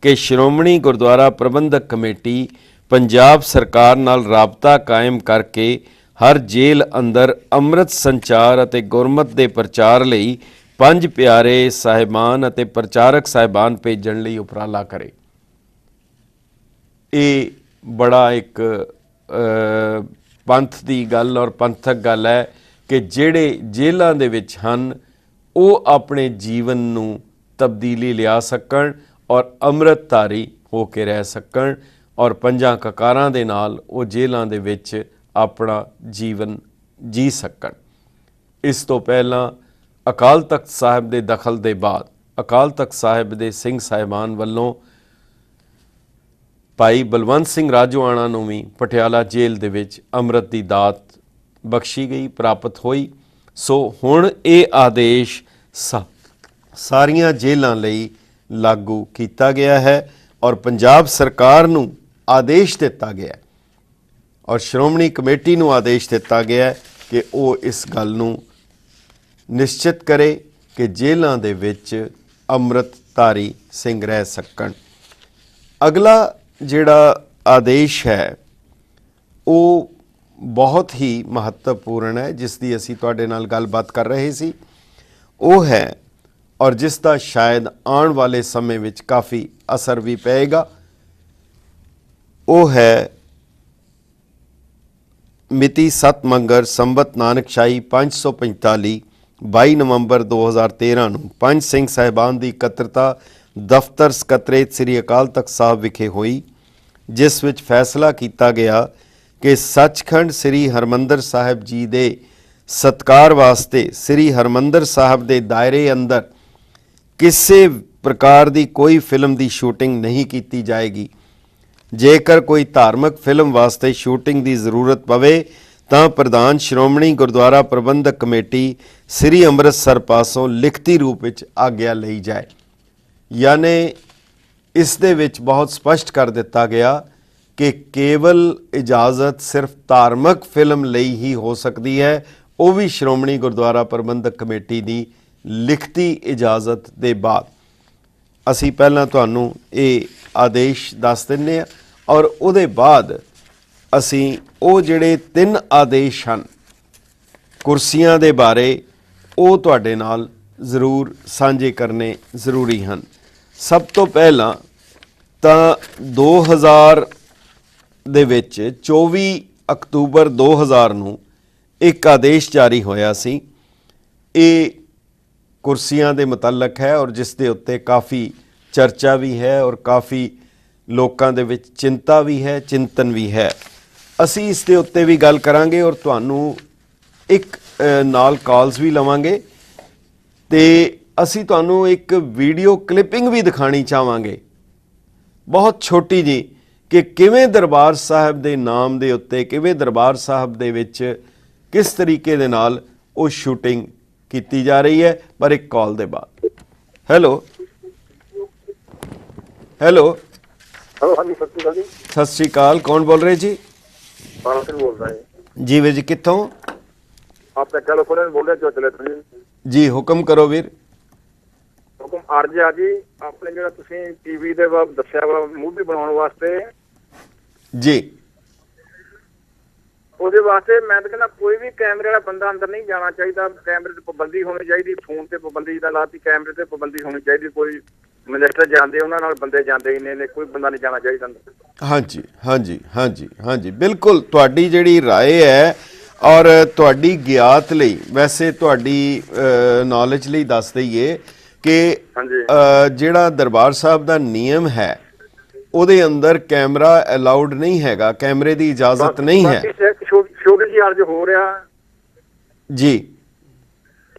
ਕਿ ਸ਼੍ਰੋਮਣੀ ਗੁਰਦੁਆਰਾ ਪ੍ਰਬੰਧਕ ਕਮੇਟੀ ਪੰਜਾਬ ਸਰਕਾਰ ਨਾਲ ਰਾਬਤਾ ਕਾਇਮ ਕਰਕੇ ਹਰ ਜੇਲ੍ਹ ਅੰਦਰ ਅੰਮ੍ਰਿਤ ਸੰਚਾਰ ਅਤੇ ਗੁਰਮਤ ਦੇ ਪ੍ਰਚਾਰ ਲਈ ਪੰਜ ਪਿਆਰੇ ਸਾਹਿਬਾਨ ਅਤੇ ਪ੍ਰਚਾਰਕ ਸਾਹਿਬਾਨ ਭੇਜਣ ਲਈ ਉਪਰਾਲਾ ਕਰੇ। ਇਹ ਬੜਾ ਇੱਕ ਪੰਥ ਦੀ ਗੱਲ ਔਰ ਪੰਥਕ ਗੱਲ ਹੈ ਕਿ ਜਿਹੜੇ ਜੇਲ੍ਹਾਂ ਦੇ ਵਿੱਚ ਹਨ ਉਹ ਆਪਣੇ ਜੀਵਨ ਨੂੰ ਤਬਦੀਲੀ ਲਿਆ ਸਕਣ ਔਰ ਅੰਮ੍ਰਿਤਧਾਰੀ ਹੋ ਕੇ ਰਹਿ ਸਕਣ ਔਰ ਪੰਜਾਂ ਕਕਾਰਾਂ ਦੇ ਨਾਲ ਉਹ ਜੇਲ੍ਹਾਂ ਦੇ ਵਿੱਚ ਆਪਣਾ ਜੀਵਨ ਜੀ ਸਕਣ। ਇਸ ਤੋਂ ਪਹਿਲਾਂ ਅਕਾਲ ਤਖਤ ਸਾਹਿਬ ਦੇ ਦਖਲ ਦੇ ਬਾਅਦ ਅਕਾਲ ਤਖਤ ਸਾਹਿਬ ਦੇ ਸਿੰਘ ਸਾਹਿਬਾਨ ਵੱਲੋਂ ਭਾਈ ਬਲਵੰਤ ਸਿੰਘ ਰਾਜੋਆਣਾ ਨੂੰ ਵੀ ਪਟਿਆਲਾ ਜੇਲ੍ਹ ਦੇ ਵਿੱਚ ਅੰਮ੍ਰਿਤ ਦੀ ਦਾਤ ਬਖਸ਼ੀ ਗਈ, ਪ੍ਰਾਪਤ ਹੋਈ। ਸੋ ਹੁਣ ਇਹ ਆਦੇਸ਼ ਸਾਰੀਆਂ ਜੇਲ੍ਹਾਂ ਲਈ ਲਾਗੂ ਕੀਤਾ ਗਿਆ ਹੈ ਔਰ ਪੰਜਾਬ ਸਰਕਾਰ ਨੂੰ ਆਦੇਸ਼ ਦਿੱਤਾ ਗਿਆ ਔਰ ਸ਼੍ਰੋਮਣੀ ਕਮੇਟੀ ਨੂੰ ਆਦੇਸ਼ ਦਿੱਤਾ ਗਿਆ ਕਿ ਉਹ ਇਸ ਗੱਲ ਨੂੰ ਨਿਸ਼ਚਿਤ ਕਰੇ ਕਿ ਜੇਲ੍ਹਾਂ ਦੇ ਵਿੱਚ ਅੰਮ੍ਰਿਤਧਾਰੀ ਸਿੰਘ ਰਹਿ ਸਕਣ। ਅਗਲਾ ਜਿਹੜਾ ਆਦੇਸ਼ ਹੈ ਉਹ ਬਹੁਤ ਹੀ ਮਹੱਤਵਪੂਰਨ ਹੈ, ਜਿਸ ਦੀ ਅਸੀਂ ਤੁਹਾਡੇ ਨਾਲ ਗੱਲਬਾਤ ਕਰ ਰਹੇ ਸੀ। ਉਹ ਹੈ ਔਰ ਜਿਸ ਦਾ ਸ਼ਾਇਦ ਆਉਣ ਵਾਲੇ ਸਮੇਂ ਵਿੱਚ ਕਾਫੀ ਅਸਰ ਵੀ ਪਏਗਾ, ਉਹ ਹੈ ਮਿਤੀ 7 ਮੰਗਰ ਸੰਬਤ ਨਾਨਕਸ਼ਾਹੀ 545 22 ਨਵੰਬਰ 2013 ਨੂੰ ਪੰਜ ਸਿੰਘ ਸਾਹਿਬਾਨ ਦੀ ਇਕੱਤਰਤਾ ਦਫ਼ਤਰ ਸਕੱਤਰੇਤ ਸ੍ਰੀ ਅਕਾਲ ਤਖਤ ਸਾਹਿਬ ਵਿਖੇ ਹੋਈ, ਜਿਸ ਵਿੱਚ ਫੈਸਲਾ ਕੀਤਾ ਗਿਆ ਕਿ ਸੱਚਖੰਡ ਸ੍ਰੀ ਹਰਿਮੰਦਰ ਸਾਹਿਬ ਜੀ ਦੇ ਸਤਿਕਾਰ ਵਾਸਤੇ ਸ੍ਰੀ ਹਰਿਮੰਦਰ ਸਾਹਿਬ ਦੇ ਦਾਇਰੇ ਅੰਦਰ ਕਿਸੇ ਪ੍ਰਕਾਰ ਦੀ ਕੋਈ ਫਿਲਮ ਦੀ ਸ਼ੂਟਿੰਗ ਨਹੀਂ ਕੀਤੀ ਜਾਏਗੀ। ਜੇਕਰ ਕੋਈ ਧਾਰਮਿਕ ਫਿਲਮ ਵਾਸਤੇ ਸ਼ੂਟਿੰਗ ਦੀ ਜ਼ਰੂਰਤ ਪਵੇ ਤਾਂ ਪ੍ਰਧਾਨ ਸ਼੍ਰੋਮਣੀ ਗੁਰਦੁਆਰਾ ਪ੍ਰਬੰਧਕ ਕਮੇਟੀ ਸ੍ਰੀ ਅੰਮ੍ਰਿਤਸਰ ਪਾਸੋਂ ਲਿਖਤੀ ਰੂਪ ਵਿੱਚ ਆਗਿਆ ਲਈ ਜਾਏ। ਯਾਨੀ ਇਸ ਦੇ ਵਿੱਚ ਬਹੁਤ ਸਪਸ਼ਟ ਕਰ ਦਿੱਤਾ ਗਿਆ ਕਿ ਕੇਵਲ ਇਜਾਜ਼ਤ ਸਿਰਫ ਧਾਰਮਿਕ ਫਿਲਮ ਲਈ ਹੀ ਹੋ ਸਕਦੀ ਹੈ, ਉਹ ਵੀ ਸ਼੍ਰੋਮਣੀ ਗੁਰਦੁਆਰਾ ਪ੍ਰਬੰਧਕ ਕਮੇਟੀ ਦੀ ਲਿਖਤੀ ਇਜਾਜ਼ਤ ਦੇ ਬਾਅਦ। ਅਸੀਂ ਪਹਿਲਾਂ ਤੁਹਾਨੂੰ ਇਹ ਆਦੇਸ਼ ਦੱਸ ਦਿੰਦੇ ਹਾਂ ਔਰ ਉਹਦੇ ਬਾਅਦ ਅਸੀਂ ਉਹ ਜਿਹੜੇ 3 ਆਦੇਸ਼ ਹਨ ਕੁਰਸੀਆਂ ਦੇ ਬਾਰੇ ਉਹ ਤੁਹਾਡੇ ਨਾਲ ਜ਼ਰੂਰ ਸਾਂਝੇ ਕਰਨੇ ਜ਼ਰੂਰੀ ਹਨ। ਸਭ ਤੋਂ ਪਹਿਲਾਂ ਤਾਂ 2000 ਦੇ ਵਿੱਚ 24 ਅਕਤੂਬਰ 2000 ਨੂੰ ਇੱਕ ਆਦੇਸ਼ ਜਾਰੀ ਹੋਇਆ ਸੀ। ਇਹ ਕੁਰਸੀਆਂ ਦੇ ਮੁਤਲਕ ਹੈ ਔਰ ਜਿਸ ਦੇ ਉੱਤੇ ਕਾਫੀ ਚਰਚਾ ਵੀ ਹੈ ਔਰ ਕਾਫੀ ਲੋਕਾਂ ਦੇ ਵਿੱਚ ਚਿੰਤਾ ਵੀ ਹੈ, ਚਿੰਤਨ ਵੀ ਹੈ। ਅਸੀਂ ਇਸ ਦੇ ਉੱਤੇ ਵੀ ਗੱਲ ਕਰਾਂਗੇ ਔਰ ਤੁਹਾਨੂੰ ਇੱਕ ਨਾਲ ਕਾਲਸ ਵੀ ਲਵਾਂਗੇ ਤੇ ਅਸੀਂ ਤੁਹਾਨੂੰ ਇੱਕ ਵੀਡੀਓ ਕਲਿੱਪਿੰਗ ਵੀ ਦਿਖਾਣੀ ਚਾਹਾਂਗੇ, ਬਹੁਤ ਛੋਟੀ ਜੀ, ਕਿ ਕਿਵੇਂ ਦਰਬਾਰ ਸਾਹਿਬ ਦੇ ਨਾਮ ਦੇ ਉੱਤੇ, ਕਿਵੇਂ ਦਰਬਾਰ ਸਾਹਿਬ ਦੇ ਵਿੱਚ ਕਿਸ ਤਰੀਕੇ ਦੇ ਨਾਲ ਉਹ ਸ਼ੂਟਿੰਗ ਕੀਤੀ ਜਾ ਰਹੀ ਹੈ। ਪਰ ਇੱਕ ਕਾਲ ਦੇ ਬਾਅਦ। ਹੈਲੋ ਹੈਲੋ हेलो, हाँ जी, सत श्री अकाल जी। ਸਤਿ ਸ਼੍ਰੀ ਅਕਾਲ, ਕੌਣ ਬੋਲ ਰਹੇ ਜੀ? बाला सिंह बोल रहा है ਜੀ ਵੀਰ ਜੀ, ਕਿੱਥੋਂ? आप कैलिफोर्निया बोल रहे हो चले जी। ਜੀ ਹੁਕਮ ਕਰੋ ਵੀਰ। ਹੁਕਮ ਅਰਜ ਆ ਜੀ, ਆਪਣੇ ਜਿਹੜਾ ਤੁਸੀਂ ਟੀਵੀ ਦੇ ਵਾ ਦੱਸਿਆ ਵਾ ਮੂਵੀ ਬਣਾਉਣ ਵਾਸਤੇ, ਜੀ ਉਹਦੇ ਵਾਸਤੇ ਮੈਂ ਤਾਂ ਕਹਿੰਦਾ ਕੋਈ ਵੀ ਕੈਮਰੇ ਵਾਲਾ ਬੰਦਾ ਅੰਦਰ ਨਹੀਂ ਜਾਣਾ ਚਾਹੀਦਾ। ਕੈਮਰੇ ਤੇ ਪਾਬੰਦੀ ਹੋਣੀ ਚਾਹੀਦੀ, ਫੋਨ ਤੇ ਪਾਬੰਦੀ ਦਾ ਲਾਤੀ, ਕੈਮਰੇ ਤੇ ਪਾਬੰਦੀ ਹੋਣੀ ਚਾਹੀਦੀ। ਕੋਈ ਮਿਨਿਸਟਰ ਜਾਂਦੇ ਉਹਨਾਂ ਨਾਲ ਬੰਦੇ ਜਾਂਦੇ ਹੀ ਨੇ, ਕੋਈ ਬੰਦਾ ਨਹੀਂ ਜਾਣਾ ਚਾਹੀਦਾ ਅੰਦਰ। ਹਾਂਜੀ ਹਾਂਜੀ ਹਾਂਜੀ ਹਾਂਜੀ, ਬਿਲਕੁਲ ਤੁਹਾਡੀ ਜਿਹੜੀ ਰਾਏ ਹੈ ਔਰ ਤੁਹਾਡੀ ਗਿਆਤ ਲਈ, ਵੈਸੇ ਤੁਹਾਡੀ ਨੌਲੇਜ ਲਈ ਦੱਸ ਦਈਏ ਕਿ ਜਿਹੜਾ ਦਰਬਾਰ ਸਾਹਿਬ ਦਾ ਨਿਯਮ ਹੈ ਉਹਦੇ ਅੰਦਰ ਕੈਮਰਾ ਅਲਾਉਡ ਨਹੀਂ ਹੈਗਾ, ਕੈਮਰੇ ਦੀ ਇਜਾਜ਼ਤ ਨਹੀਂ ਹੈ। ਛੋਟੀ ਜਿਹੀ ਅਰਜ਼ ਹੋ ਰਿਹਾ ਜੀ।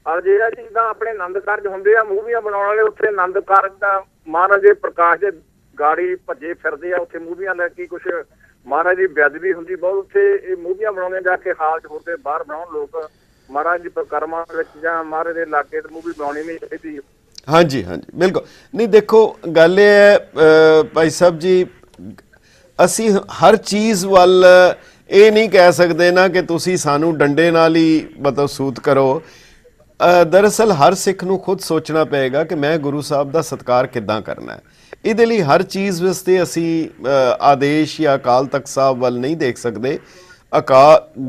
ਔਰ ਜਿਹੜਾ ਜਿੱਦਾਂ ਆਪਣੇ ਆਨੰਦ ਕਾਰਜ ਹੁੰਦੇ ਆ ਮੂਵੀਆਂ ਬਣਾਉਣ ਵਾਲੇ, ਉੱਥੇ ਆਨੰਦ ਕਾਰਜ ਦਾ ਮਹਾਰਾਜ ਦੇ ਪ੍ਰਕਾਸ਼ ਦੇ ਗਾੜੀ ਭੱਜੇ ਫਿਰਦੇ ਆ, ਉੱਥੇ ਮੂਵੀਆਂ ਲੈ ਕੇ ਕੁਛ ਮਹਾਰਾਜ ਦੀ ਬੇਅਦਬੀ ਹੁੰਦੀ ਬਹੁਤ। ਉੱਥੇ ਇਹ ਮੂਵੀਆਂ ਬਣਾਉਂਦੇ ਜਾ ਕੇ ਹਾਲ ਚ ਹੋਰ ਤੇ ਬਾਹਰ ਬਣਾਉਣ ਲੋਕ, ਮਹਾਰਾਜ ਦੀ ਪਰਿਕਰਮਾ ਵਿੱਚ ਜਾਂ ਮਹਾਰਾਜ ਦੇ ਇਲਾਕੇ ਤੇ ਮੂਵੀ ਬਣਾਉਣੀ ਨਹੀਂ ਚਾਹੀਦੀ। ਹਾਂਜੀ ਹਾਂਜੀ, ਬਿਲਕੁਲ ਨਹੀਂ। ਦੇਖੋ ਗੱਲ ਇਹ ਹੈ ਭਾਈ ਸਾਹਿਬ ਜੀ, ਅਸੀਂ ਹਰ ਚੀਜ਼ ਵੱਲ ਇਹ ਨਹੀਂ ਕਹਿ ਸਕਦੇ ਨਾ ਕਿ ਤੁਸੀਂ ਸਾਨੂੰ ਡੰਡੇ ਨਾਲ ਹੀ ਮਤਲਬ ਸੂਤ ਕਰੋ। ਦਰਅਸਲ ਹਰ ਸਿੱਖ ਨੂੰ ਖੁਦ ਸੋਚਣਾ ਪਏਗਾ ਕਿ ਮੈਂ ਗੁਰੂ ਸਾਹਿਬ ਦਾ ਸਤਿਕਾਰ ਕਿੱਦਾਂ ਕਰਨਾ ਹੈ। ਇਹਦੇ ਲਈ ਹਰ ਚੀਜ਼ ਵਾਸਤੇ ਅਸੀਂ ਆਦੇਸ਼ ਜਾਂ ਅਕਾਲ ਤਖਤ ਸਾਹਿਬ ਵੱਲ ਨਹੀਂ ਦੇਖ ਸਕਦੇ।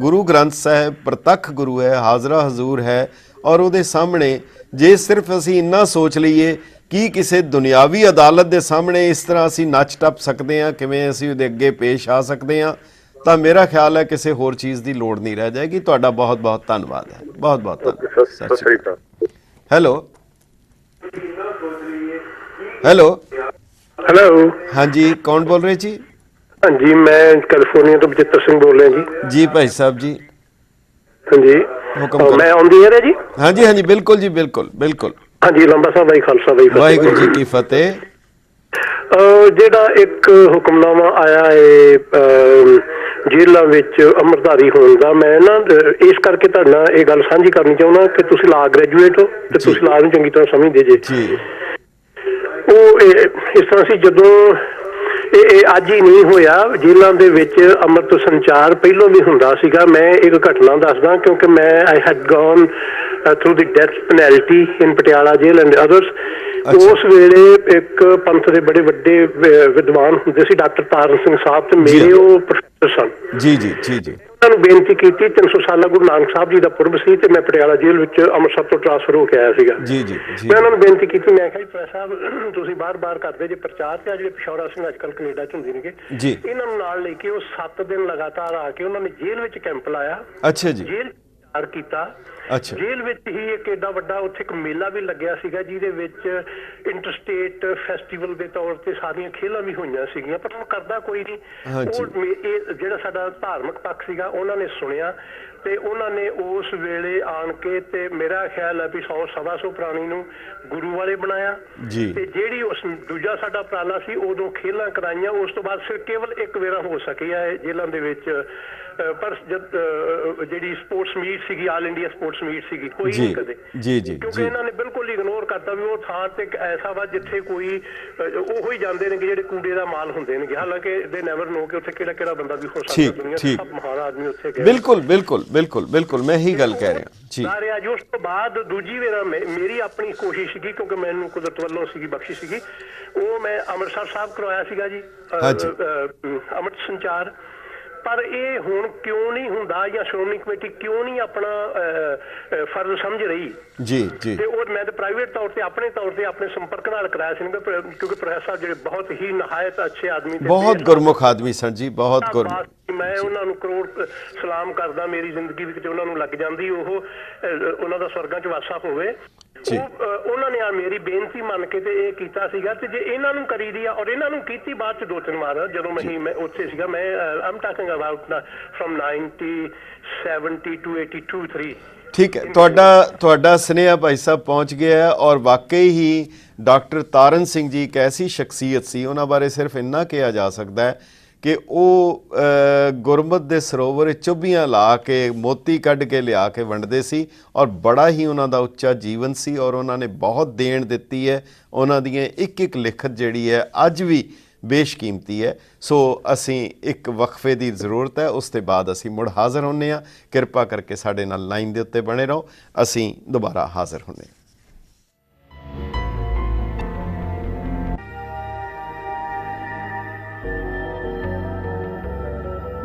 ਗੁਰੂ ਗ੍ਰੰਥ ਸਾਹਿਬ ਪ੍ਰਤੱਖ ਗੁਰੂ ਹੈ, ਹਾਜ਼ਰਾ ਹਜ਼ੂਰ ਹੈ ਔਰ ਉਹਦੇ ਸਾਹਮਣੇ ਜੇ ਸਿਰਫ ਅਸੀਂ ਇੰਨਾ ਸੋਚ ਲਈਏ ਕਿ ਕਿਸੇ ਦੁਨਿਆਵੀ ਅਦਾਲਤ ਦੇ ਸਾਹਮਣੇ ਇਸ ਤਰ੍ਹਾਂ ਅਸੀਂ ਨੱਚ ਟੱਪ ਸਕਦੇ ਹਾਂ, ਕਿਵੇਂ ਅਸੀਂ ਉਹਦੇ ਅੱਗੇ ਪੇਸ਼ ਆ ਸਕਦੇ ਹਾਂ, ਤਾਂ ਮੇਰਾ ਖਿਆਲ ਹੈ ਕਿਸੇ ਹੋਰ ਚੀਜ਼ ਦੀ ਲੋੜ ਨਹੀਂ ਰਹਿ ਜਾਏਗੀ। ਤੁਹਾਡਾ ਬਹੁਤ ਬਹੁਤ ਧੰਨਵਾਦ ਹੈ, ਬਹੁਤ ਬਹੁਤ ਧੰਨਵਾਦ। ਸਤਿ ਸ਼੍ਰੀ ਅਕਾਲ। Hello hello hello. ਹਾਂਜੀ, ਕੌਣ ਬੋਲ ਰਹੇ ਜੀ? ਹਾਂਜੀ, ਮੈਂ ਕੈਲੀਫੋਰਨੀਆ ਤੋਂ ਬਚਿੱਤਰ ਸਿੰਘ ਬੋਲ ਰਿਹਾ ਜੀ। ਜੀ ਭਾਈ ਸਾਹਿਬ ਜੀ, ਹਾਂਜੀ, ਹੁਕਮ ਕਰੋ। ਮੈਂ ਆਉਂਦੀ ਹੈ ਜੀ। ਹਾਂਜੀ ਹਾਂਜੀ, ਬਿਲਕੁਲ ਜੀ, ਬਿਲਕੁਲ ਬਿਲकुल। ਹਾਂਜੀ, ਲੰਬਾ ਸਾਹਿਬ ਭਾਈ ਖਾਲਸਾ ਭਾਈ ਵਾਹਿਗੁਰੂ ਜੀ ਫਤਿਹ। ਕੀ ਫਤਿਹ। ਜਿਹੜਾ ਇੱਕ ਹੁਕਮਨਾਮਾ ਆਇਆ ਹੈ ਜੇਲ੍ਹਾਂ ਵਿੱਚ ਅੰਮ੍ਰਿਤਧਾਰੀ ਹੋਣ ਦਾ, ਮੈਂ ਨਾ ਇਸ ਕਰਕੇ ਤੁਹਾਡੇ ਨਾਲ ਇਹ ਗੱਲ ਸਾਂਝੀ ਕਰਨੀ ਚਾਹੁੰਦਾ ਕਿ ਤੁਸੀਂ ਲਾ ਗ੍ਰੈਜੂਏਟ ਹੋ ਤੇ ਜੀ ਤੁਸੀਂ ਲਾ ਨੂੰ ਚੰਗੀ ਤਰ੍ਹਾਂ ਸਮਝਦੇ ਜੇ। ਜੀ ਉਹ ਇਸ ਤਰ੍ਹਾਂ ਸੀ, ਜਦੋਂ ਇਹ ਅੱਜ ਹੀ ਨਹੀਂ ਹੋਇਆ, ਜੇਲ੍ਹਾਂ ਦੇ ਵਿੱਚ ਅੰਮ੍ਰਿਤ ਸੰਚਾਰ ਪਹਿਲੋਂ ਵੀ ਹੁੰਦਾ ਸੀਗਾ। ਮੈਂ ਇੱਕ ਘਟਨਾ ਦੱਸਦਾ, ਕਿਉਂਕਿ ਮੈਂ I had gone through the death penalty in Patiala jail and others. ਅੱਛਾ। ਉਸ ਵੇਲੇ ਇੱਕ ਪੰਥ ਦੇ ਬੜੇ ਵੱਡੇ ਵਿਦਵਾਨ ਹੁੰਦੇ ਸੀ, ਡਾਕਟਰ ਤਾਰਨ ਸਿੰਘ ਸਾਹਿਬ, ਤੇ ਜੀ ਮੇਰੇ ਉਹ ਪ੍ਰੋਫੈਸਰ ਸਨ। ਜੀ ਜੀ ਜੀ ਜੀ ਉਹਨਾਂ ਨੂੰ ਬੇਨਤੀ ਕੀਤੀ, 300 ਸਾਲਾ ਗੁਰੂ ਨਾਨਕ ਸਾਹਿਬ ਜੀ ਦਾ ਪੁਰਬ ਸੀ ਤੇ ਮੈਂ ਪਟਿਆਲਾ ਜੇਲ੍ਹ ਵਿੱਚ ਅੰਮ੍ਰਿਤਸਰ ਤੋਂ ਟ੍ਰਾਂਸਫਰ ਹੋ ਕੇ ਆਇਆ ਸੀਗਾ। ਜੀ ਜੀ ਜੀ ਮੈਂ ਉਹਨਾਂ ਨੂੰ ਬੇਨਤੀ ਕੀਤੀ, ਮੈਂ ਕਿਹਾ ਜੀ ਪ੍ਰੋਫੈਸਰ ਸਾਹਿਬ, ਤੁਸੀਂ ਬਾਰ-ਬਾਰ ਕਰਦੇ ਜੇ ਪ੍ਰਚਾਰ, ਤੇ ਆ ਜਿਹੜੇ ਪਿਸ਼ੌਰਾ ਸਿੰਘ ਅੱਜ ਕੱਲ੍ਹ ਕੈਨੇਡਾ ਚ ਹੁੰਦੇ ਨੇਗੇ, ਜੀ। ਇਹਨਾਂ ਨੂੰ ਨਾਲ ਲੈ ਕੇ ਉਹ 7 ਦਿਨ ਲਗਾਤਾਰ ਆ ਕੇ ਉਹਨਾਂ ਨੇ ਜੇਲ੍ਹ ਵਿੱਚ ਕੈਂਪ ਲਾਇਆ। ਅੱਛਾ ਜੀ। ਜੇਲ੍ਹ ਤਿਆਰ ਕੀਤਾ। ਅੱਛਾ। ਜੇਲ੍ਹ ਵਿੱਚ ਹੀ ਇੱਕ ਏਡਾ ਵੱਡਾ ਉੱਥੇ ਇੱਕ ਮੇਲਾ ਵੀ ਲੱਗਿਆ ਸੀਗਾ, ਜਿਹਦੇ ਵਿੱਚ ਇੰਟਰਸਟੇਟ ਫੈਸਟੀਵਲ ਦੇ ਤੌਰ ਤੇ ਸਾਰੀਆਂ ਖੇਲਾਂ ਵੀ ਹੋਈਆਂ ਸੀਗੀਆਂ, ਪਰ ਉਹ ਕਰਦਾ ਕੋਈ ਨਹੀਂ। ਉਹ ਇਹ ਜਿਹੜਾ ਸਾਡਾ ਧਾਰਮਿਕ ਪੱਖ ਸੀਗਾ, ਉਹਨਾਂ ਨੇ ਸੁਣਿਆ ਤੇ ਉਹਨਾਂ ਨੇ ਉਸ ਵੇਲੇ ਆਣ ਕੇ, ਤੇ ਮੇਰਾ ਖਿਆਲ ਹੈ ਵੀ 100-125 ਪ੍ਰਾਣੀ ਨੂੰ ਗੁਰੂ ਵਾਲੇ ਬਣਾਇਆ ਜੀ। ਤੇ ਜਿਹੜੀ ਉਸ ਦੂਜਾ ਸਾਡਾ ਉਪਰਾਲਾ ਸੀ, ਉਦੋਂ ਖੇਲਾਂ ਕਰਾਈਆਂ। ਉਸ ਤੋਂ ਬਾਅਦ ਸਿਰ ਕੇਵਲ ਇੱਕ ਵੇਰਾ ਹੋ ਸਕਿਆ ਹੈ ਜੇਲ੍ਹਾਂ ਦੇ ਵਿੱਚ, ਪਰ ਜਦ ਜਿਹੜੀ ਸਪੋਰਟਸ ਮੀਟ ਸੀਗੀ, ਆਲ ਇੰਡੀਆ ਸਪੋਰਟਸ ਮੀਟ ਸੀਗੀ, ਕੋਈ ਨਹੀਂ ਕਦੇ। ਜੀ ਜੀ। ਕਿਉਂਕਿ ਇਹਨਾਂ ਨੇ ਬਿਲਕੁਲ ਇਗਨੋਰ ਕਰਤਾ ਵੀ ਉਹ ਥਾਂ ਤੇ ਐਸਾ ਵਾ ਜਿੱਥੇ ਕੋਈ ਉਹੋ ਹੀ ਜਾਂਦੇ ਨੇ ਜਿਹੜੇ ਕੂੜੇ ਦਾ ਮਾਲ ਹੁੰਦੇ ਨੇ। ਹਾਲਾਂਕਿ ਦੇ ਨੈਵਰ ਨੋ ਕਿ ਉੱਥੇ ਕਿਹੜਾ ਬੰਦਾ ਵੀ ਹੋ ਸਕਦਾ ਦੁਨੀਆ ਦਾ ਸਭ ਮਹਾਨ ਆਦਮੀ ਉੱਥੇ ਗਿਆ। ਬਿਲਕੁਲ ਬਿਲਕੁਲ ਬਿਲਕੁਲ ਬਿਲकुल, ਮੈਂ ਹੀ ਗੱਲ ਕਹਿ ਰਿਹਾ ਜੀ। ਸਾਰੇ ਅੱਜ ਉਸ ਤੋਂ ਬਾਅਦ ਦੂਜੀ ਵੇਰਾ ਮੇਰੀ ਆਪਣੀ ਕੋਸ਼ਿਸ਼ ਸੀਗੀ, ਕਿਉਂਕਿ ਮੈਨੂੰ ਕੁਦਰਤ ਵੱਲੋਂ ਸੀਗੀ ਬਖਸ਼ਿਸ਼ ਸੀਗੀ, ਉਹ ਮੈਂ ਅੰਮ੍ਰਿਤਸਰ ਸਾਹਿਬ ਕਰਵਾਇਆ ਸੀਗਾ ਜੀ ਅੰਮ੍ਰਿਤ ਸੰਚਾਰ। ਪਰ ਇਹ ਹੁਣ ਕਿਉਂ ਨਹੀਂ ਹੁੰਦਾ, ਜਾਂ ਸ਼੍ਰੋਮਣੀ ਕਮੇਟੀ ਕਿਉਂ ਨਹੀਂ ਆਪਣਾ ਫਰਜ਼ ਸਮਝ ਰਹੀ? ਜੀ ਜੀ। ਤੇ ਉਹ ਮੈਂ ਤਾਂ ਪ੍ਰਾਈਵੇਟ ਤੌਰ ਤੇ ਆਪਣੇ ਸੰਪਰਕ ਨਾਲ ਕਰਾਇਆ ਸੀ, ਕਿਉਂਕਿ ਪ੍ਰੋਫੈਸਰ ਜਿਹੜੇ ਬਹੁਤ ਹੀ ਨਹਾਇਤ ਅੱਛੇ ਆਦਮੀ, ਬਹੁਤ ਗੁਰਮੁਖ ਆਦਮੀ ਸਨ ਜੀ, ਬਹੁਤ ਗੁਰਮੁਖ। ਮੈਂ ਉਹਨਾਂ ਨੂੰ ਕਰੋੜ ਸਲਾਮ ਕਰਦਾ, ਮੇਰੀ ਜ਼ਿੰਦਗੀ ਵਿੱਚ ਉਹਨਾਂ ਨੂੰ ਲੱਗ ਜਾਂਦੀ, ਉਹ ਉਹਨਾਂ ਦਾ ਸਵਰਗਾਂ 'ਚ ਵਾਸਾ ਹੋਵੇ। ਉਹਨਾਂ ਨੇ ਮੇਰੀ ਬੇਨਤੀ ਮੰਨ ਕੇ ਤੇ ਇਹ ਕੀਤਾ ਸੀਗਾ, ਤੇ ਜੇ ਇਹਨਾਂ ਨੂੰ ਕਰੀ ਦੀ ਆ, ਔਰ ਇਹਨਾਂ ਨੂੰ ਕੀਤੀ ਬਾਅਦ 'ਚ 2-3 ਵਾਰ ਜਦੋਂ ਮੈਂ ਉੱਥੇ ਸੀਗਾ। ਮੈਂ ਆਮ ਟਾਕਿੰਗ ਅਬਾਊਟ ਫਰਮ 1970 to 82-83। ਠੀਕ ਹੈ, ਤੁਹਾਡਾ ਸੁਨੇਹਾ ਭਾਈ ਸਾਹਿਬ ਪਹੁੰਚ ਗਿਆ ਹੈ। ਔਰ ਵਾਕਈ ਹੀ ਡਾਕਟਰ ਤਾਰਨ ਸਿੰਘ ਜੀ ਇੱਕ ਐਸੀ ਸ਼ਖਸੀਅਤ ਸੀ, ਉਹਨਾਂ ਬਾਰੇ ਸਿਰਫ ਇੰਨਾ ਕਿਹਾ ਜਾ ਸਕਦਾ ਹੈ ਕਿ ਉਹ ਗੁਰਮਤ ਦੇ ਸਰੋਵਰ ਚੁੱਭੀਆਂ ਲਾ ਕੇ ਮੋਤੀ ਕੱਢ ਕੇ ਲਿਆ ਕੇ ਵੰਡਦੇ ਸੀ, ਔਰ ਬੜਾ ਹੀ ਉਹਨਾਂ ਦਾ ਉੱਚਾ ਜੀਵਨ ਸੀ, ਔਰ ਉਹਨਾਂ ਨੇ ਬਹੁਤ ਦੇਣ ਦਿੱਤੀ ਹੈ। ਉਹਨਾਂ ਦੀਆਂ ਇੱਕ ਇੱਕ ਲਿਖਤ ਜਿਹੜੀ ਹੈ ਅੱਜ ਵੀ ਬੇਸ਼ਕੀਮਤੀ ਹੈ। ਸੋ ਅਸੀਂ ਇੱਕ ਵਕਫੇ ਦੀ ਜ਼ਰੂਰਤ ਹੈ, ਉਸ ਤੋਂ ਬਾਅਦ ਅਸੀਂ ਮੁੜ ਹਾਜ਼ਰ ਹੁੰਦੇ ਹਾਂ। ਕਿਰਪਾ ਕਰਕੇ ਸਾਡੇ ਨਾਲ ਲਾਈਨ ਦੇ ਉੱਤੇ ਬਣੇ ਰਹੋ, ਅਸੀਂ ਦੁਬਾਰਾ ਹਾਜ਼ਰ ਹੁੰਦੇ ਹਾਂ।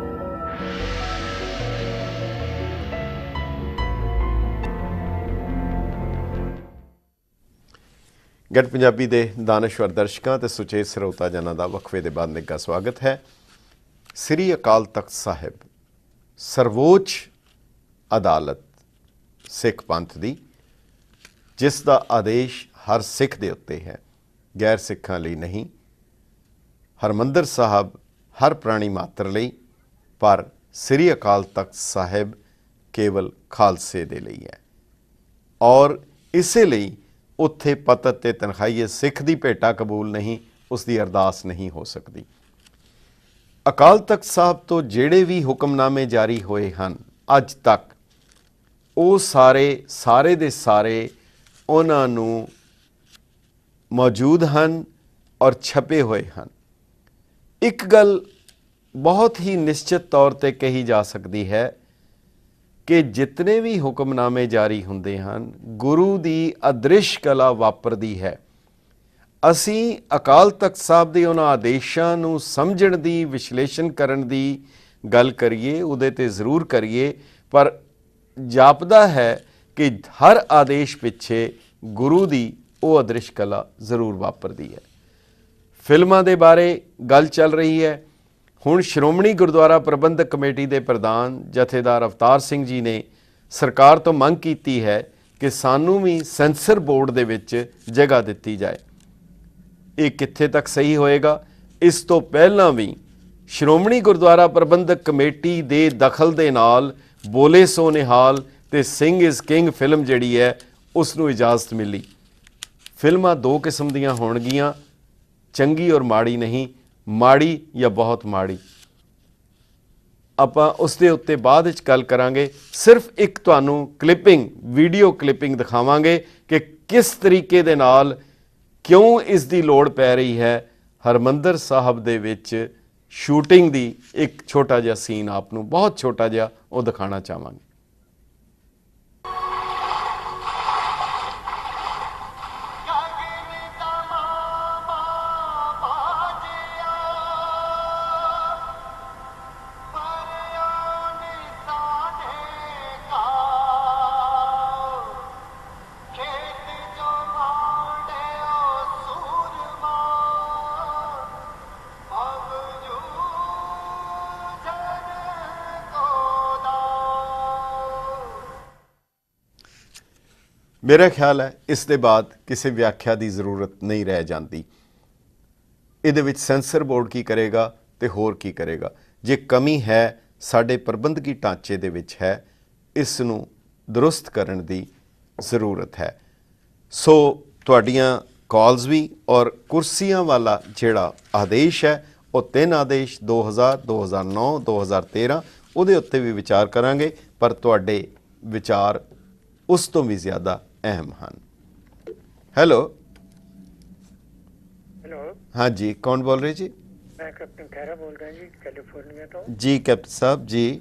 ਗੱਟ ਪੰਜਾਬੀ ਦੇ ਦਾਨਸ਼ਵਰ ਦਰਸ਼ਕਾਂ ਤੇ ਸੁਚੇਤ ਸਰੋਤਾ ਜਨਾਂ ਦਾ ਵਕਫੇ ਦੇ ਬਾਅਦ ਨਿੱਘਾ ਸਵਾਗਤ ਹੈ। ਸ੍ਰੀ ਅਕਾਲ ਤਖਤ ਸਾਹਿਬ ਸਰਵੋੱਚ ਅਦਾਲਤ ਸਿੱਖ ਪੰਥ ਦੀ, ਜਿਸ ਦਾ ਆਦੇਸ਼ ਹਰ ਸਿੱਖ ਦੇ ਉੱਤੇ ਹੈ, ਗੈਰ ਸਿੱਖਾਂ ਲਈ ਨਹੀਂ। ਹਰਿਮੰਦਰ ਸਾਹਿਬ ਹਰ ਪ੍ਰਾਣੀ ਮਾਤਰ ਲਈ, ਪਰ ਸ੍ਰੀ ਅਕਾਲ ਤਖਤ ਸਾਹਿਬ ਕੇਵਲ ਖਾਲਸੇ ਦੇ ਲਈ ਹੈ। ਔਰ ਇਸੇ ਲਈ ਉੱਥੇ ਪਤਤ ਤੇ ਤਨਖਾਹੀਏ ਸਿੱਖ ਦੀ ਭੇਟਾ ਕਬੂਲ ਨਹੀਂ, ਉਸ ਦੀ ਅਰਦਾਸ ਨਹੀਂ ਹੋ ਸਕਦੀ। ਅਕਾਲ ਤਖਤ ਸਾਹਿਬ ਤੋਂ ਜਿਹੜੇ ਵੀ ਹੁਕਮਨਾਮੇ ਜਾਰੀ ਹੋਏ ਹਨ ਅੱਜ ਤੱਕ, ਉਹ ਸਾਰੇ ਦੇ ਸਾਰੇ ਉਹਨਾਂ ਨੂੰ ਮੌਜੂਦ ਹਨ ਔਰ ਛਪੇ ਹੋਏ ਹਨ। ਇੱਕ ਗੱਲ ਬਹੁਤ ਹੀ ਨਿਸ਼ਚਿਤ ਤੌਰ ਤੇ ਕਹੀ ਜਾ ਸਕਦੀ ਹੈ ਕਿ ਜਿਤਨੇ ਵੀ ਹੁਕਮਨਾਮੇ ਜਾਰੀ ਹੁੰਦੇ ਹਨ, ਗੁਰੂ ਦੀ ਅਦ੍ਰਿਸ਼ ਕਲਾ ਵਾਪਰਦੀ ਹੈ। ਅਸੀਂ ਅਕਾਲ ਤਖਤ ਸਾਹਿਬ ਦੇ ਉਹਨਾਂ ਆਦੇਸ਼ਾਂ ਨੂੰ ਸਮਝਣ ਦੀ, ਵਿਸ਼ਲੇਸ਼ਣ ਕਰਨ ਦੀ ਗੱਲ ਕਰੀਏ, ਉਹਦੇ ਤੇ ਜ਼ਰੂਰ ਕਰੀਏ, ਪਰ ਜਾਪਦਾ ਹੈ ਕਿ ਹਰ ਆਦੇਸ਼ ਪਿੱਛੇ ਗੁਰੂ ਦੀ ਉਹ ਅਦ੍ਰਿਸ਼ ਕਲਾ ਜ਼ਰੂਰ ਵਾਪਰਦੀ ਹੈ। ਫਿਲਮਾਂ ਦੇ ਬਾਰੇ ਗੱਲ ਚੱਲ ਰਹੀ ਹੈ। ਹੁਣ ਸ਼੍ਰੋਮਣੀ ਗੁਰਦੁਆਰਾ ਪ੍ਰਬੰਧਕ ਕਮੇਟੀ ਦੇ ਪ੍ਰਧਾਨ ਜਥੇਦਾਰ ਅਵਤਾਰ ਸਿੰਘ ਜੀ ਨੇ ਸਰਕਾਰ ਤੋਂ ਮੰਗ ਕੀਤੀ ਹੈ ਕਿ ਸਾਨੂੰ ਵੀ ਸੈਂਸਰ ਬੋਰਡ ਦੇ ਵਿੱਚ ਜਗ੍ਹਾ ਦਿੱਤੀ ਜਾਏ। ਇਹ ਕਿੱਥੇ ਤੱਕ ਸਹੀ ਹੋਏਗਾ? ਇਸ ਤੋਂ ਪਹਿਲਾਂ ਵੀ ਸ਼੍ਰੋਮਣੀ ਗੁਰਦੁਆਰਾ ਪ੍ਰਬੰਧਕ ਕਮੇਟੀ ਦੇ ਦਖਲ ਦੇ ਨਾਲ ਬੋਲੇ ਸੋ ਨਿਹਾਲ ਤੇ ਸਿੰਘ ਇਜ਼ ਕਿੰਗ ਫਿਲਮ ਜਿਹੜੀ ਹੈ ਉਸ ਨੂੰ ਇਜਾਜ਼ਤ ਮਿਲੀ। ਫਿਲਮਾਂ ਦੋ ਕਿਸਮ ਦੀਆਂ ਹੋਣਗੀਆਂ, ਚੰਗੀ ਔਰ ਮਾੜੀ ਨਹੀਂ, ਮਾੜੀ ਜਾਂ ਬਹੁਤ ਮਾੜੀ। ਆਪਾਂ ਉਸ ਦੇ ਉੱਤੇ ਬਾਅਦ ਵਿੱਚ ਗੱਲ ਕਰਾਂਗੇ। ਸਿਰਫ ਇੱਕ ਤੁਹਾਨੂੰ ਕਲਿੱਪਿੰਗ, ਵੀਡੀਓ ਕਲਿੱਪਿੰਗ ਦਿਖਾਵਾਂਗੇ ਕਿ ਕਿਸ ਤਰੀਕੇ ਦੇ ਨਾਲ, ਕਿਉਂ ਇਸ ਦੀ ਲੋੜ ਪੈ ਰਹੀ ਹੈ। ਹਰਿਮੰਦਰ ਸਾਹਿਬ ਦੇ ਵਿੱਚ ਸ਼ੂਟਿੰਗ ਦੀ ਇੱਕ ਛੋਟਾ ਜਿਹਾ ਸੀਨ ਆਪ ਨੂੰ, ਬਹੁਤ ਛੋਟਾ ਜਿਹਾ, ਉਹ ਦਿਖਾਉਣਾ ਚਾਹਾਂਗੇ। ਮੇਰਾ ਖਿਆਲ ਹੈ ਇਸ ਦੇ ਬਾਅਦ ਕਿਸੇ ਵਿਆਖਿਆ ਦੀ ਜ਼ਰੂਰਤ ਨਹੀਂ ਰਹਿ ਜਾਂਦੀ। ਇਹਦੇ ਵਿੱਚ ਸੈਂਸਰ ਬੋਰਡ ਕੀ ਕਰੇਗਾ ਤੇ ਹੋਰ ਕੀ ਕਰੇਗਾ। ਜੇ ਕਮੀ ਹੈ ਸਾਡੇ ਪ੍ਰਬੰਧਕੀ ਢਾਂਚੇ ਦੇ ਵਿੱਚ ਹੈ, ਇਸ ਨੂੰ ਦਰੁਸਤ ਕਰਨ ਦੀ ਜ਼ਰੂਰਤ ਹੈ। ਸੋ ਤੁਹਾਡੀਆਂ ਕਾਲਸ ਵੀ ਔਰ ਕੁਰਸੀਆਂ ਵਾਲਾ ਜਿਹੜਾ ਆਦੇਸ਼ ਹੈ ਉਹ 3 ਆਦੇਸ਼ 2000, 2009, 2013 ਉਹਦੇ ਉੱਤੇ ਵੀ ਵਿਚਾਰ ਕਰਾਂਗੇ, ਪਰ ਤੁਹਾਡੇ ਵਿਚਾਰ ਉਸ ਤੋਂ ਵੀ ਜ਼ਿਆਦਾ ਅਹਿਮ ਹਨ। ਹੈਲੋ ਹੈਲੋ, ਹਾਂਜੀ, ਕੌਣ ਬੋਲ ਰਹੇ ਜੀ? ਮੈਂ ਕੈਪਟਨ ਖਹਿਰਾ ਬੋਲ ਰਿਹਾ ਜੀ, ਕੈਲੀਫੋਰਨੀਆ ਤੋਂ। ਜੀ ਕੈਪਟਨ ਸਾਹਿਬ ਜੀ।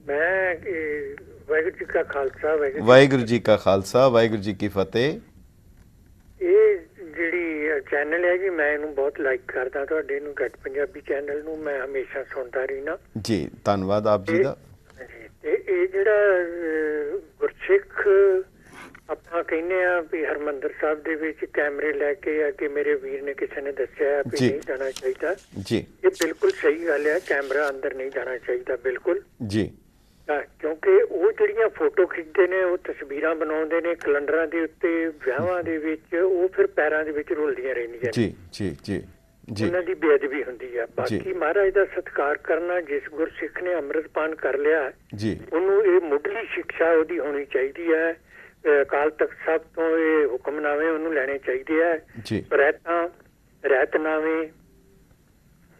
ਮੈਂ ਵਾਹਿਗੁਰੂ ਜੀ ਕਾ ਖਾਲਸਾ, ਵਾਹਿਗੁਰੂ ਜੀ ਕਾ ਖਾਲਸਾ, ਵਾਹਿਗੁਰੂ ਜੀ ਕੀ ਫਤਿਹ। ਇਹ ਜਿਹੜੀ ਚੈਨਲ ਹੈ ਜੀ, ਮੈਂ ਇਹਨੂੰ ਬਹੁਤ ਲਾਈਕ ਕਰਦਾ, ਤੁਹਾਡੇ ਨੂੰ ਗੱਟ ਪੰਜਾਬੀ ਚੈਨਲ ਨੂੰ ਮੈਂ ਹਮੇਸ਼ਾ ਸੁਣਦਾ ਰਹਿਣਾ ਜੀ। ਧੰਨਵਾਦ ਆਪ ਜੀ ਦਾ। ਤੇ ਇਹ ਜਿਹੜਾ ਗੁਰਸਿੱਖ ਆਪਾਂ ਕਹਿੰਦੇ ਆ ਵੀ ਹਰਿਮੰਦਰ ਸਾਹਿਬ ਦੇ ਵਿੱਚ ਕੈਮਰੇ ਲੈ ਕੇ ਆ ਕਿ ਮੇਰੇ ਵੀਰ ਨੇ ਕਿਸੇ ਨੇ ਦੱਸਿਆ ਵੀ ਨਹੀਂ ਜਾਣਾ ਚਾਹੀਦਾ ਜੀ, ਇਹ ਬਿਲਕੁਲ ਸਹੀ ਗੱਲ ਹੈ। ਕੈਮਰਾ ਅੰਦਰ ਨਹੀਂ ਜਾਣਾ ਚਾਹੀਦਾ ਬਿਲਕੁਲ ਜੀ, ਕਿਉਂਕਿ ਉਹ ਜਿਹੜੀਆਂ ਫੋਟੋ ਖਿੱਚਦੇ ਨੇ, ਉਹ ਤਸਵੀਰਾਂ ਬਣਾਉਂਦੇ ਨੇ ਕੈਲੰਡਰਾਂ ਦੇ ਉੱਤੇ, ਵਿਆਹਾਂ ਦੇ ਵਿੱਚ, ਉਹ ਫਿਰ ਪੈਰਾਂ ਦੇ ਵਿੱਚ ਰੁਲਦੀਆਂ ਰਹਿੰਦੀਆਂ ਜੀ ਜੀ ਜੀ ਜੀ, ਉਹਨਾਂ ਦੀ ਬੇਅਦਬੀ ਹੁੰਦੀ ਆ। ਬਾਕੀ ਮਹਾਰਾਜ ਦਾ ਸਤਿਕਾਰ ਕਰਨਾ, ਜਿਸ ਗੁਰਸਿੱਖ ਨੇ ਅੰਮ੍ਰਿਤਪਾਨ ਕਰ ਲਿਆ ਜੀ, ਉਹਨੂੰ ਇਹ ਮੁੱਢਲੀ ਸਿੱਖਿਆ ਉਹਦੀ ਹੋਣੀ ਚਾਹੀਦੀ ਹੈ। ਅਕਾਲ ਤਖਤ ਸਾਹਿਬ ਤੋਂ ਇਹ ਹੁਕਮਨਾਮੇ ਉਹਨੂੰ ਲੈਣੇ ਚਾਹੀਦੇ ਆ ਜੀ। ਰਹਿਤਨਾਮੇ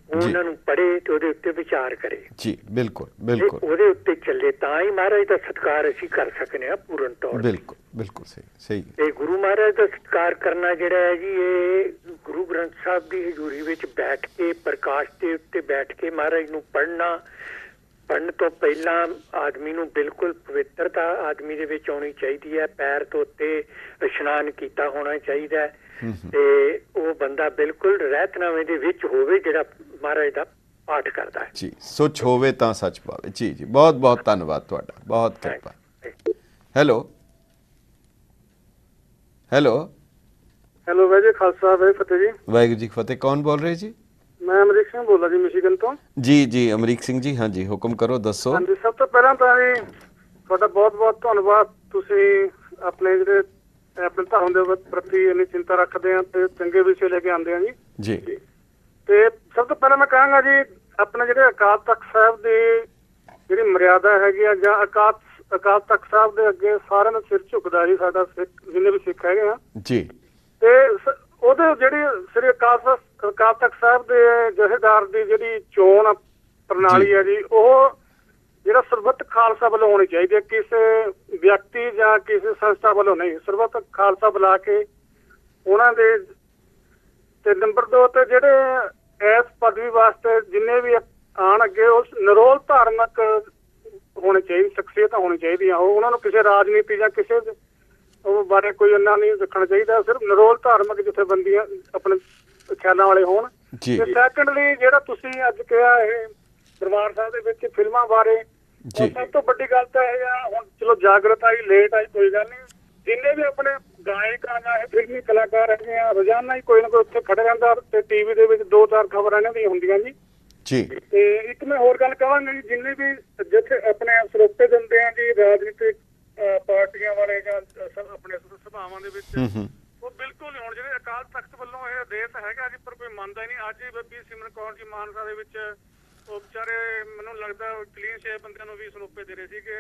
ਉਹਨਾਂ ਨੂੰ ਪੜ੍ਹੇ ਤੇ ਉਹਦੇ ਉੱਤੇ ਵਿਚਾਰ ਕਰੇ ਜੀ। ਬਿਲਕੁਲ ਬਿਲਕੁਲ, ਉਹਦੇ ਉੱਤੇ ਚੱਲੇ ਤਾਂ ਹੀ ਮਹਾਰਾਜ ਦਾ ਸਤਿਕਾਰ ਅਸੀਂ ਕਰ ਸਕਨੇ ਆ ਪੂਰਨ ਤੌਰ। ਬਿਲਕੁਲ ਬਿਲਕੁਲ ਸਹੀ ਸਹੀ। ਤੇ ਗੁਰੂ ਮਹਾਰਾਜ ਦਾ ਸਤਿਕਾਰ ਕਰਨਾ ਜਿਹੜਾ ਹੈ ਜੀ, ਇਹ ਗੁਰੂ ਗ੍ਰੰਥ ਸਾਹਿਬ ਦੀ ਹਜ਼ੂਰੀ ਵਿੱਚ ਬੈਠ ਕੇ, ਪ੍ਰਕਾਸ਼ ਦੇ ਉੱਤੇ ਬੈਠ ਕੇ ਮਹਾਰਾਜ ਨੂੰ ਪੜ੍ਹਨਾ। ਪੜ੍ਹਨ ਤੋਂ ਪਹਿਲਾਂ ਆਦਮੀ ਨੂੰ ਬਿਲਕੁਲ ਪਵਿੱਤਰਤਾ ਆਦਮੀ ਦੇ ਵਿੱਚ ਆਉਣੀ ਚਾਹੀਦੀ ਹੈ। ਪੈਰ ਧੋਤੇ, ਇਸ਼ਨਾਨ ਕੀਤਾ ਹੋਣਾ ਚਾਹੀਦਾ ਹੈ ਤੇ ਉਹ ਬੰਦਾ ਬਿਲਕੁਲ ਰਹਿਤਨਾਮੇ ਦੇ ਵਿੱਚ ਹੋਵੇ ਜਿਹੜਾ ਮਹਾਰਾਜ ਦਾ ਪਾਠ ਕਰਦਾ ਹੈ ਜੀ। ਸੁੱਚ ਹੋਵੇ ਤਾਂ ਸੱਚ ਪਾਵੇ ਜੀ ਜੀ। ਬਹੁਤ ਬਹੁਤ ਧੰਨਵਾਦ ਤੁਹਾਡਾ, ਬਹੁਤ ਕਿਰਪਾ। Hello hello hello, Waheguru ji Khalsa, Waheguru ਫਤਿਹ ਜੀ। ਵਾਹਿਗੁਰੂ ਜੀ ਫਤਿਹ। ਕੌਣ ਬੋਲ ਰਹੇ ਜੀ? ਮੈਂ ਅਮਰੀਕ ਸਿੰਘ ਬੋਲਦਾ ਜੀ, ਮਿਸ਼ੀਗਨ ਤੋਂ। ਜੀ ਜੀ ਅਮਰੀਕ ਸਿੰਘ ਜੀ, ਹਾਂਜੀ ਹੁਕਮ ਕਰੋ, ਦੱਸੋ। ਹਾਂਜੀ, ਸਭ ਤੋਂ ਪਹਿਲਾਂ ਤਾਂ ਜੀ ਤੁਹਾਡਾ ਬਹੁਤ ਬਹੁਤ ਧੰਨਵਾਦ। ਤੁਸੀਂ ਆਪਣੇ ਜਿਹੜੇ ਆਪਣੇ ਧਰਮ ਦੇ ਪ੍ਰਤੀ ਇੰਨੀ ਚਿੰਤਾ ਰੱਖਦੇ ਆ ਤੇ ਚੰਗੇ ਵਿਸ਼ੇ ਲੈ ਕੇ ਆਉਂਦੇ ਆ ਜੀ ਜੀ। ਤੇ ਸਭ ਤੋਂ ਪਹਿਲਾਂ ਮੈਂ ਕਹਾਂਗਾ ਜੀ, ਆਪਣੇ ਜਿਹੜੇ ਅਕਾਲ ਤਖਤ ਸਾਹਿਬ ਦੀ ਜਿਹੜੀ ਮਰਿਆਦਾ ਹੈਗੀ ਆ, ਜਾਂ ਅਕਾਲ ਤਖਤ ਸਾਹਿਬ ਦੇ ਅੱਗੇ ਸਾਰਿਆਂ ਦਾ ਸਿਰ ਝੁਕਦਾ ਜੀ, ਸਾਡਾ ਸਿੱਖ ਜਿੰਨੇ ਵੀ ਸਿੱਖ ਹੈਗੇ ਆ ਜੀ। ਤੇ ਉਹਦੇ ਜਿਹੜੀ ਸ੍ਰੀ ਅਕਾਲ ਤਖਤ ਸਾਹਿਬ ਦੇ ਜਥੇਦਾਰ ਦੀ ਜਿਹੜੀ ਚੋਣ ਪ੍ਰਣਾਲੀ ਹੈ ਜੀ, ਉਹ ਜਿਹੜਾ ਸਰਬੱਤ ਖਾਲਸਾ ਵੱਲੋਂ ਹੋਣੀ ਚਾਹੀਦੀ ਹੈ, ਕਿਸੇ ਵਿਅਕਤੀ ਜਾਂ ਕਿਸੇ ਸੰਸਥਾ ਵੱਲੋਂ ਨਹੀਂ। ਸਰਬੱਤ ਖਾਲਸਾ ਬੁਲਾ ਕੇ ਉਹਨਾਂ ਦੇ, ਤੇ ਨੰਬਰ 2 ਤੇ ਜਿਹੜੇ ਇਸ ਪਦਵੀ ਵਾਸਤੇ ਜਿੰਨੇ ਵੀ ਆਣ ਅੱਗੇ, ਉਹ ਨਿਰੋਲ ਧਾਰਮਿਕ ਹੋਣੇ ਚਾਹੀਦੀ, ਸ਼ਖਸੀਅਤ ਹੋਣੀ ਚਾਹੀਦੀ ਆ। ਉਹ ਉਹਨਾਂ ਨੂੰ ਕਿਸੇ ਰਾਜਨੀਤੀ ਜਾਂ ਕਿਸੇ ਉਹ ਬਾਰੇ ਕੋਈ ਇੰਨਾ ਨਹੀਂ ਦੇਖਣਾ ਚਾਹੀਦਾ। ਸਿਰਫ ਨਿਰੋਲ ਧਾਰਮਿਕ ਜਥੇਬੰਦੀਆਂ ਆਪਣੇ ਖਿਆਲਾਂ ਵਾਲੇ ਹੋਣ। ਤੇ ਸੈਕੰਡਲੀ ਜਿਹੜਾ ਤੁਸੀਂ ਅੱਜ ਕਿਹਾ ਇਹ ਦਰਬਾਰ ਸਾਹਿਬ ਦੇ ਵਿੱਚ ਫਿਲਮਾਂ ਬਾਰੇ, ਸਭ ਤੋਂ ਵੱਡੀ ਗੱਲ ਤਾਂ ਇਹ ਆ, ਹੁਣ ਚਲੋ ਜਾਗਰਤ ਆਈ, ਲੇਟ ਆਈ, ਕੋਈ ਗੱਲ ਨਹੀਂ। ਜਿੰਨੇ ਵੀ ਆਪਣੇ ਗਾਇਕ ਆ ਜਾਂ ਫਿਲਮੀ ਕਲਾਕਾਰ ਹੈਗੇ ਆ, ਰੋਜ਼ਾਨਾ ਹੀ ਕੋਈ ਨਾ ਕੋਈ ਉੱਥੇ ਖੜੇ ਰਹਿੰਦਾ ਤੇ ਟੀਵੀ ਦੇ ਵਿੱਚ 2-4 ਖਬਰਾਂ ਇਹਨਾਂ ਦੀਆਂ ਹੁੰਦੀਆਂ ਜੀ ਜੀ। ਤੇ ਇੱਕ ਮੈਂ ਹੋਰ ਗੱਲ ਕਹਾਂਗਾ ਜੀ, ਜਿੰਨੇ ਵੀ ਜਿੱਥੇ ਆਪਣੇ ਸਰੋਤੇ ਦਿੰਦੇ ਆ ਜੀ ਰਾਜਨੀਤਿਕ ਪਾਰਟੀਆਂ ਵਾਲੇ ਜਾਂ ਆਪਣੇ ਸਭਾਵਾਂ ਦੇ ਵਿੱਚ ਉਹ ਬਿਲਕੁਲ ਨਹੀਂ। ਹੁਣ ਜਿਹੜੇ ਅਕਾਲ ਤਖਤ ਵੱਲੋਂ ਇਹ ਆਦੇਸ਼ ਹੈਗਾ ਜੀ, ਪਰ ਕੋਈ ਮੰਨਦਾ ਹੀ ਨਹੀਂ। ਅੱਜ ਹੀ ਬੀਬੀ ਸਿਮਰਨ ਕੌਰ ਜੀ ਮਾਨਸਾ ਦੇ ਵਿੱਚ ਉਹ ਵਿਚਾਰੇ ਮੈਨੂੰ ਲੱਗਦਾ ਕਲੀਨ ਸ਼ੇਵ ਬੰਦਿਆਂ ਨੂੰ ਵੀ ਸਰੋਪੇ ਦੇ ਰਹੇ ਸੀ ਕਿ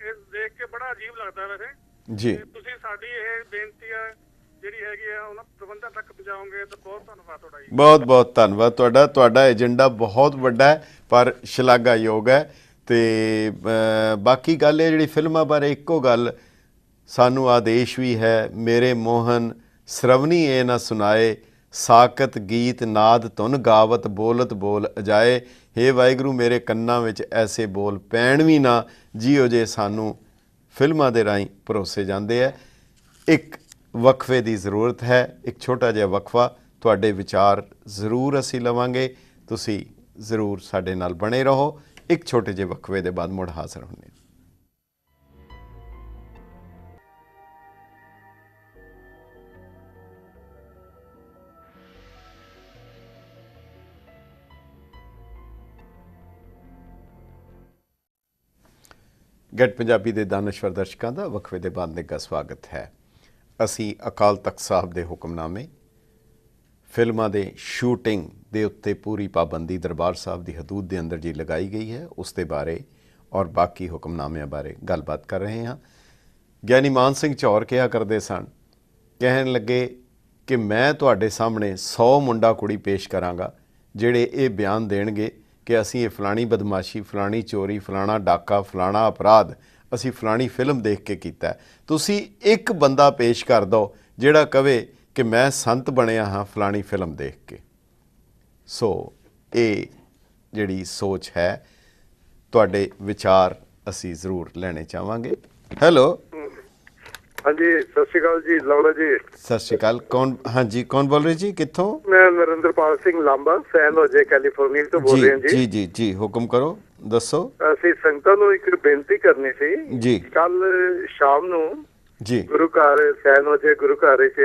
ਇਹ ਦੇਖ ਕੇ ਬੜਾ ਅਜੀਬ ਲੱਗਦਾ ਵੈਸੇ ਜੀ। ਤੁਸੀਂ ਸਾਡੀ ਇਹ ਬੇਨਤੀ ਹੈ ਜਿਹੜੀ ਹੈਗੀ ਆ ਉਹਨਾਂ ਪ੍ਰਬੰਧਾਂ ਤੱਕ ਪਹੁੰਚਾਓਗੇ ਤਾਂ ਬਹੁਤ ਧੰਨਵਾਦ ਤੁਹਾਡਾ ਜੀ। ਬਹੁਤ ਬਹੁਤ ਧੰਨਵਾਦ ਤੁਹਾਡਾ। ਤੁਹਾਡਾ ਏਜੰਡਾ ਬਹੁਤ ਵੱਡਾ ਹੈ ਪਰ ਸ਼ਲਾਘਾਯੋਗ ਹੈ। ਤੇ ਬਾਕੀ ਗੱਲ ਇਹ ਜਿਹੜੀ ਫਿਲਮਾਂ ਬਾਰੇ ਇੱਕੋ ਗੱਲ ਸਾਨੂੰ ਆਦੇਸ਼ ਵੀ ਹੈ, ਮੇਰੇ ਮੋਹਨ ਸਰਵਣੀ ਇਹ ਨਾ ਸੁਣਾਏ, ਸਾਕਤ ਗੀਤ ਨਾਦ ਧੁਨ ਗਾਵਤ ਬੋਲਤ ਬੋਲ ਅਜਾਏ। ਹੇ ਵਾਹਿਗੁਰੂ ਮੇਰੇ ਕੰਨਾਂ ਵਿੱਚ ਐਸੇ ਬੋਲ ਪੈਣ ਵੀ ਨਾ ਜਿਹੋ ਜੇ ਸਾਨੂੰ ਫਿਲਮਾਂ ਦੇ ਰਾਹੀਂ ਪਰੋਸੇ ਜਾਂਦੇ ਹੈ। ਇੱਕ ਵਕਫੇ ਦੀ ਜ਼ਰੂਰਤ ਹੈ, ਇੱਕ ਛੋਟਾ ਜਿਹਾ ਵਕਫਾ। ਤੁਹਾਡੇ ਵਿਚਾਰ ਜ਼ਰੂਰ ਅਸੀਂ ਲਵਾਂਗੇ, ਤੁਸੀਂ ਜ਼ਰੂਰ ਸਾਡੇ ਨਾਲ ਬਣੇ ਰਹੋ। ਇੱਕ ਛੋਟੇ ਜਿਹੇ ਵਕਫੇ ਦੇ ਬਾਅਦ ਮੁੜ ਹਾਜ਼ਰ ਹੁੰਦੇ ਹਾਂ। ਗੈਟ ਪੰਜਾਬੀ ਦੇ ਦਾਨਸ਼ਵਰ ਦਰਸ਼ਕਾਂ ਦਾ ਵਕਫੇ ਦੇ ਬਾਅਦ ਨਿੱਘਾ ਸਵਾਗਤ ਹੈ। ਅਸੀਂ ਅਕਾਲ ਤਖਤ ਸਾਹਿਬ ਦੇ ਹੁਕਮਨਾਮੇ, ਫਿਲਮਾਂ ਦੇ ਸ਼ੂਟਿੰਗ ਦੇ ਉੱਤੇ ਪੂਰੀ ਪਾਬੰਦੀ ਦਰਬਾਰ ਸਾਹਿਬ ਦੀ ਹਦੂਦ ਦੇ ਅੰਦਰ ਜੀ ਲਗਾਈ ਗਈ ਹੈ, ਉਸ ਦੇ ਬਾਰੇ ਔਰ ਬਾਕੀ ਹੁਕਮਨਾਮਿਆਂ ਬਾਰੇ ਗੱਲਬਾਤ ਕਰ ਰਹੇ ਹਾਂ। ਗਿਆਨੀ ਮਾਨ ਸਿੰਘ ਚੌਰ ਕਿਹਾ ਕਰਦੇ ਸਨ, ਕਹਿਣ ਲੱਗੇ ਕਿ ਮੈਂ ਤੁਹਾਡੇ ਸਾਹਮਣੇ 100 ਮੁੰਡਾ ਕੁੜੀ ਪੇਸ਼ ਕਰਾਂਗਾ ਜਿਹੜੇ ਇਹ ਬਿਆਨ ਦੇਣਗੇ ਕਿ ਅਸੀਂ ਇਹ ਫਲਾਣੀ ਬਦਮਾਸ਼ੀ, ਫਲਾਣੀ ਚੋਰੀ, ਫਲਾਣਾ ਡਾਕਾ, ਫਲਾਣਾ ਅਪਰਾਧ ਅਸੀਂ ਫਲਾਣੀ ਫਿਲਮ ਦੇਖ ਕੇ ਕੀਤਾ। ਤੁਸੀਂ ਇੱਕ ਬੰਦਾ ਪੇਸ਼ ਕਰ ਦਿਓ ਜਿਹੜਾ ਕਵੇ ਕਿ ਮੈਂ ਸੰਤ ਬਣਿਆ ਹਾਂ ਫਲਾਣੀ ਫਿਲਮ ਦੇਖ ਕੇ। ਸੋ ਇਹ ਜਿਹੜੀ ਸੋਚ ਹੈ, ਤੁਹਾਡੇ ਵਿਚਾਰ ਅਸੀਂ ਜ਼ਰੂਰ ਲੈਣੇ ਚਾਹਾਂਗੇ। ਹੈਲੋ, ਹਾਂਜੀ ਸਤਿ ਸ਼੍ਰੀ ਅਕਾਲ ਜੀ। ਲੌੜਾ ਜੀ ਸਤਿ ਸ਼੍ਰੀ ਅਕਾਲ। ਕੌਣ? ਹਾਂਜੀ, ਕੌਣ ਬੋਲ ਰਹੇ ਜੀ? ਕਿੱਥੋਂ? ਮੈਂ ਨਰਿੰਦਰਪਾਲ ਸਿੰਘ ਲਾਂਬਾ ਸੈਨ ਹੋਜੇ ਕੈਲੀਫੋਰਨੀਆ ਤੋਂ ਬੋਲ ਰਿਹਾ ਜੀ ਜੀ ਜੀ, ਹੁਕਮ ਕਰੋ, ਦੱਸੋ। ਅਸੀਂ ਸੰਗਤਾਂ ਨੂੰ ਇੱਕ ਬੇਨਤੀ ਕਰਨੀ ਸੀ ਜੀ। ਕੱਲ ਸ਼ਾਮ ਨੂੰ ਜੀ ਗੁਰੂ ਘਰ ਸੈਨ ਹੋਜੇ ਗੁਰੂ ਘਰ ਵਿੱਚ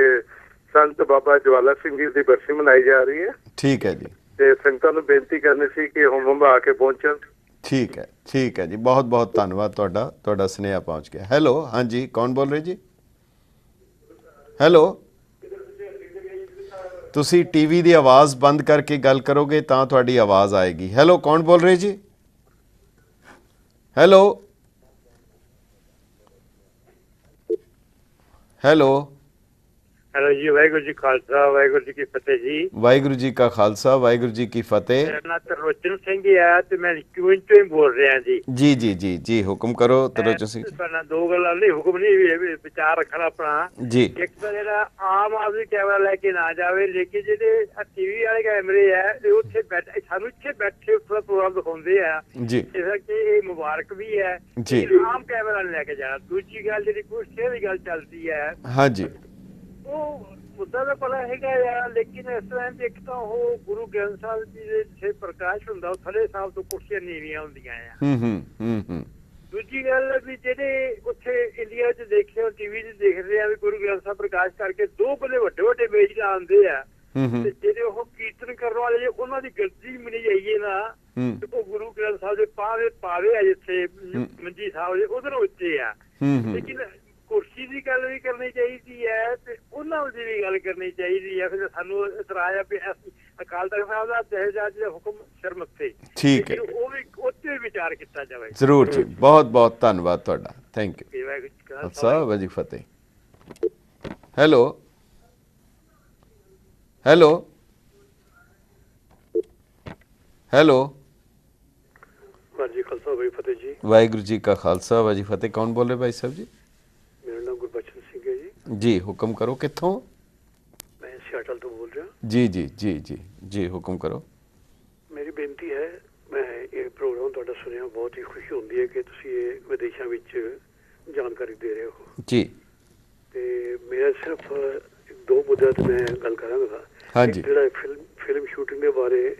ਸੰਤ ਬਾਬਾ ਜਵਾਲਾ ਸਿੰਘ ਜੀ ਦੀ ਬਰਸੀ ਮਨਾਈ ਜਾ ਰਹੀ ਹੈ। ਠੀਕ ਹੈ ਜੀ। ਤੇ ਸੰਗਤਾਂ ਨੂੰ ਬੇਨਤੀ ਕਰਨੀ ਸੀ ਕਿ ਹੁਮ ਆ ਕੇ ਪਹੁੰਚਣ। ਠੀਕ ਹੈ, ਠੀਕ ਹੈ ਜੀ, ਬਹੁਤ ਬਹੁਤ ਧੰਨਵਾਦ ਤੁਹਾਡਾ, ਤੁਹਾਡਾ ਸੁਨੇਹਾ ਪਹੁੰਚ ਗਿਆ। ਹੈਲੋ, ਹਾਂਜੀ, ਕੌਣ ਬੋਲ ਰਹੇ ਜੀ? ਹੈਲੋ, ਤੁਸੀਂ ਟੀਵੀ ਦੀ ਆਵਾਜ਼ ਬੰਦ ਕਰਕੇ ਗੱਲ ਕਰੋਗੇ ਤਾਂ ਤੁਹਾਡੀ ਆਵਾਜ਼ ਆਏਗੀ। ਹੈਲੋ, ਕੌਣ ਬੋਲ ਰਹੇ ਜੀ? Hello, hello. ਹੈਲੋ ਜੀ, ਵਾਹਿਗੁਰੂ ਜੀ ਖਾਲਸਾ, ਵਾਹਿਗੁਰੂ ਜੀ ਕੀ ਫਤਿਹ ਜੀ। ਵਾਹਿਗੁਰੂ ਜੀ ਕਾ ਖਾਲਸਾ, ਵਾਹਿਗੁਰੂ ਜੀ ਕੀ ਫਤਿਹ। ਮੇਰਾ ਨਾਮ ਤਰਲੋਚਨ ਸਿੰਘ ਹੈ ਤੇ ਮੈਂ ਕਿਉਂ ਤੋਂ ਹੀ ਬੋਲ ਰਿਹਾ ਜੀ। ਜੀ ਜੀ ਜੀ ਜੀ, ਹੁਕਮ ਕਰੋ ਤਰਲੋਚਨ ਸਿੰਘ। ਪਹਿਲਾਂ ਦੋ ਗੱਲਾਂ ਨਹੀਂ, ਹੁਕਮ ਨਹੀਂ, ਵਿਚਾਰ ਰੱਖਣਾ ਆਪਣਾ ਜੀ। ਇੱਕ ਤਾਂ ਜਿਹੜਾ ਆਮ ਆਦਮੀ ਕੈਮਰਾ ਲੈ ਕੇ ਨਾ ਜਾਵੇ, ਲੇਕਿਨ ਜਿਹੜੇ ਟੀਵੀ ਵਾਲੇ ਕੈਮਰੇ ਆ ਇਹ ਉੱਥੇ ਬੈਠੇ, ਸਾਨੂੰ ਇੱਥੇ ਬੈਠੇ ਉੱਥੇ ਪ੍ਰੋਗਰਾਮ ਦਿਖਾਉਂਦੇ ਆ ਜੀ। ਇਸ ਕਰਕੇ ਇਹ ਮੁਬਾਰਕ ਵੀ ਹੈ ਜੀ। ਆਮ ਕੈਮਰਾ ਲੈ ਕੇ ਜਾਣਾ। ਦੂਜੀ ਗੱਲ ਜਿਹੜੀ ਕੁਰਸੀਆਂ ਦੀ ਗੱਲ ਚੱਲਦੀ ਹੈ, ਹਾਂਜੀ, ਉਹ ਮੁੱਦਾ ਤਾਂ ਪਤਾ ਹੈਗਾ ਆ, ਲੇਕਿਨ ਇਸ ਤਰ੍ਹਾਂ ਇੱਕ ਤਾਂ ਉਹ ਗੁਰੂ ਗ੍ਰੰਥ ਸਾਹਿਬ ਜੀ ਦੇ ਜਿੱਥੇ ਪ੍ਰਕਾਸ਼ ਹੁੰਦਾ ਉਹ ਥਲੇ ਸਾਹਿਬ ਤੋਂ ਕੁਰਸੀਆਂ ਨੀਵੀਆਂ ਹੁੰਦੀਆਂ ਆ। ਦੂਜੀ ਗੱਲ ਵੀ ਜਿਹੜੇ ਉੱਥੇ ਇੰਡੀਆ 'ਚ ਦੇਖਿਆ, ਟੀਵੀ 'ਚ ਦੇਖਦੇ ਆ ਵੀ ਗੁਰੂ ਗ੍ਰੰਥ ਸਾਹਿਬ ਪ੍ਰਕਾਸ਼ ਕਰਕੇ ਦੋ ਬਲੇ ਵੱਡੇ ਵੱਡੇ ਮੇਜ਼ ਲਾਉਂਦੇ ਆ ਤੇ ਜਿਹੜੇ ਉਹ ਕੀਰਤਨ ਕਰਨ ਵਾਲੇ ਉਹਨਾਂ ਦੀ ਗੱਦੀ ਮਨੀ ਜਾਈਏ ਨਾ ਤੇ ਉਹ ਗੁਰੂ ਗ੍ਰੰਥ ਸਾਹਿਬ ਦੇ ਪਾਵੇ ਆ ਜਿੱਥੇ ਮੰਜੀ ਸਾਹਿਬ ਦੇ ਉਹਦੇ ਨਾਲ ਉੱਚੇ ਆ। ਲੇਕਿਨ ਕੁਰਸੀ ਦੀ ਗੱਲ ਵੀ ਕਰਨੀ ਚਾਹੀਦੀ ਹੈ ਤੇ ਉਹਨਾਂ ਦੀ ਵੀ ਗੱਲ ਕਰਨੀ ਚਾਹੀਦੀ ਹੈ। ਫਿਰ ਸਾਨੂੰ ਇਤਰਾਜ਼ ਆ ਵੀ ਅਕਾਲ ਤਖਤ ਸਾਹਿਬ ਦਾ ਜਹੇਜਾਜ ਦਾ ਹੁਕਮ ਸਿਰ ਮੱਥੇ। ਠੀਕ ਹੈ, ਉਹ ਵੀ ਉੱਤੇ ਵਿਚਾਰ ਕੀਤਾ ਜਾਵੇ। ਜ਼ਰੂਰ ਜੀ, ਬਹੁਤ ਬਹੁਤ ਧੰਨਵਾਦ ਤੁਹਾਡਾ, ਥੈਂਕ ਯੂ। ਵਾਹਿਗੁਰੂ ਜੀ ਕਾ ਖਾਲਸਾ, ਵਾਹਿਗੁਰੂ ਜੀ ਕੀ ਫਤਿਹ। Hello, hello, hello. Waheguru ji Khalsa, Waheguru ਫਤਿਹ ਜੀ। ਵਾਹਿਗੁਰੂ ਜੀ ਕਾ ਖਾਲਸਾ, ਵਾਹਿਗੁਰੂ ਜੀ ਫਤਿਹ। ਕੌਣ ਬੋਲ ਰਹੇ ਭਾਈ ਸਾਹਿਬ ਜੀ? ਮੇਰਾ ਨਾਮ ਗੁਰਬਚਨ ਸਿੰਘ ਹੈ ਜੀ। ਜੀ, ਹੁਕਮ ਕਰੋ। ਕਿੱਥੋਂ? ਮੈਂ ਸਿਆਟਲ ਤੋਂ ਬੋਲ ਰਿਹਾ। ਜੀ ਜੀ ਜੀ ਜੀ ਜੀ, ਹੁਕਮ ਕਰੋ। ਮੇਰੀ ਬੇਨਤੀ ਹੈ, ਮੈਂ ਇਹ ਪ੍ਰੋਗਰਾਮ ਤੁਹਾਡਾ ਸੁਣਿਆ, ਬਹੁਤ ਹੀ ਖੁਸ਼ੀ ਹੁੰਦੀ ਹੈ ਕਿ ਤੁਸੀਂ ਇਹ ਵਿਦੇਸ਼ਾਂ ਵਿੱਚ ਜਾਣਕਾਰੀ ਦੇ ਰਹੇ ਹੋ ਜੀ। ਤੇ ਮੇਰਾ ਸਿਰਫ ਦੋ ਮੁੱਦਿਆਂ ਤੇ ਮੈਂ ਗੱਲ ਕਰਾਂਗਾ। ਹਾਂਜੀ। ਜਿਹੜਾ ਫਿਲਮ ਸ਼ੂਟਿੰਗ ਦੇ ਬਾਰੇ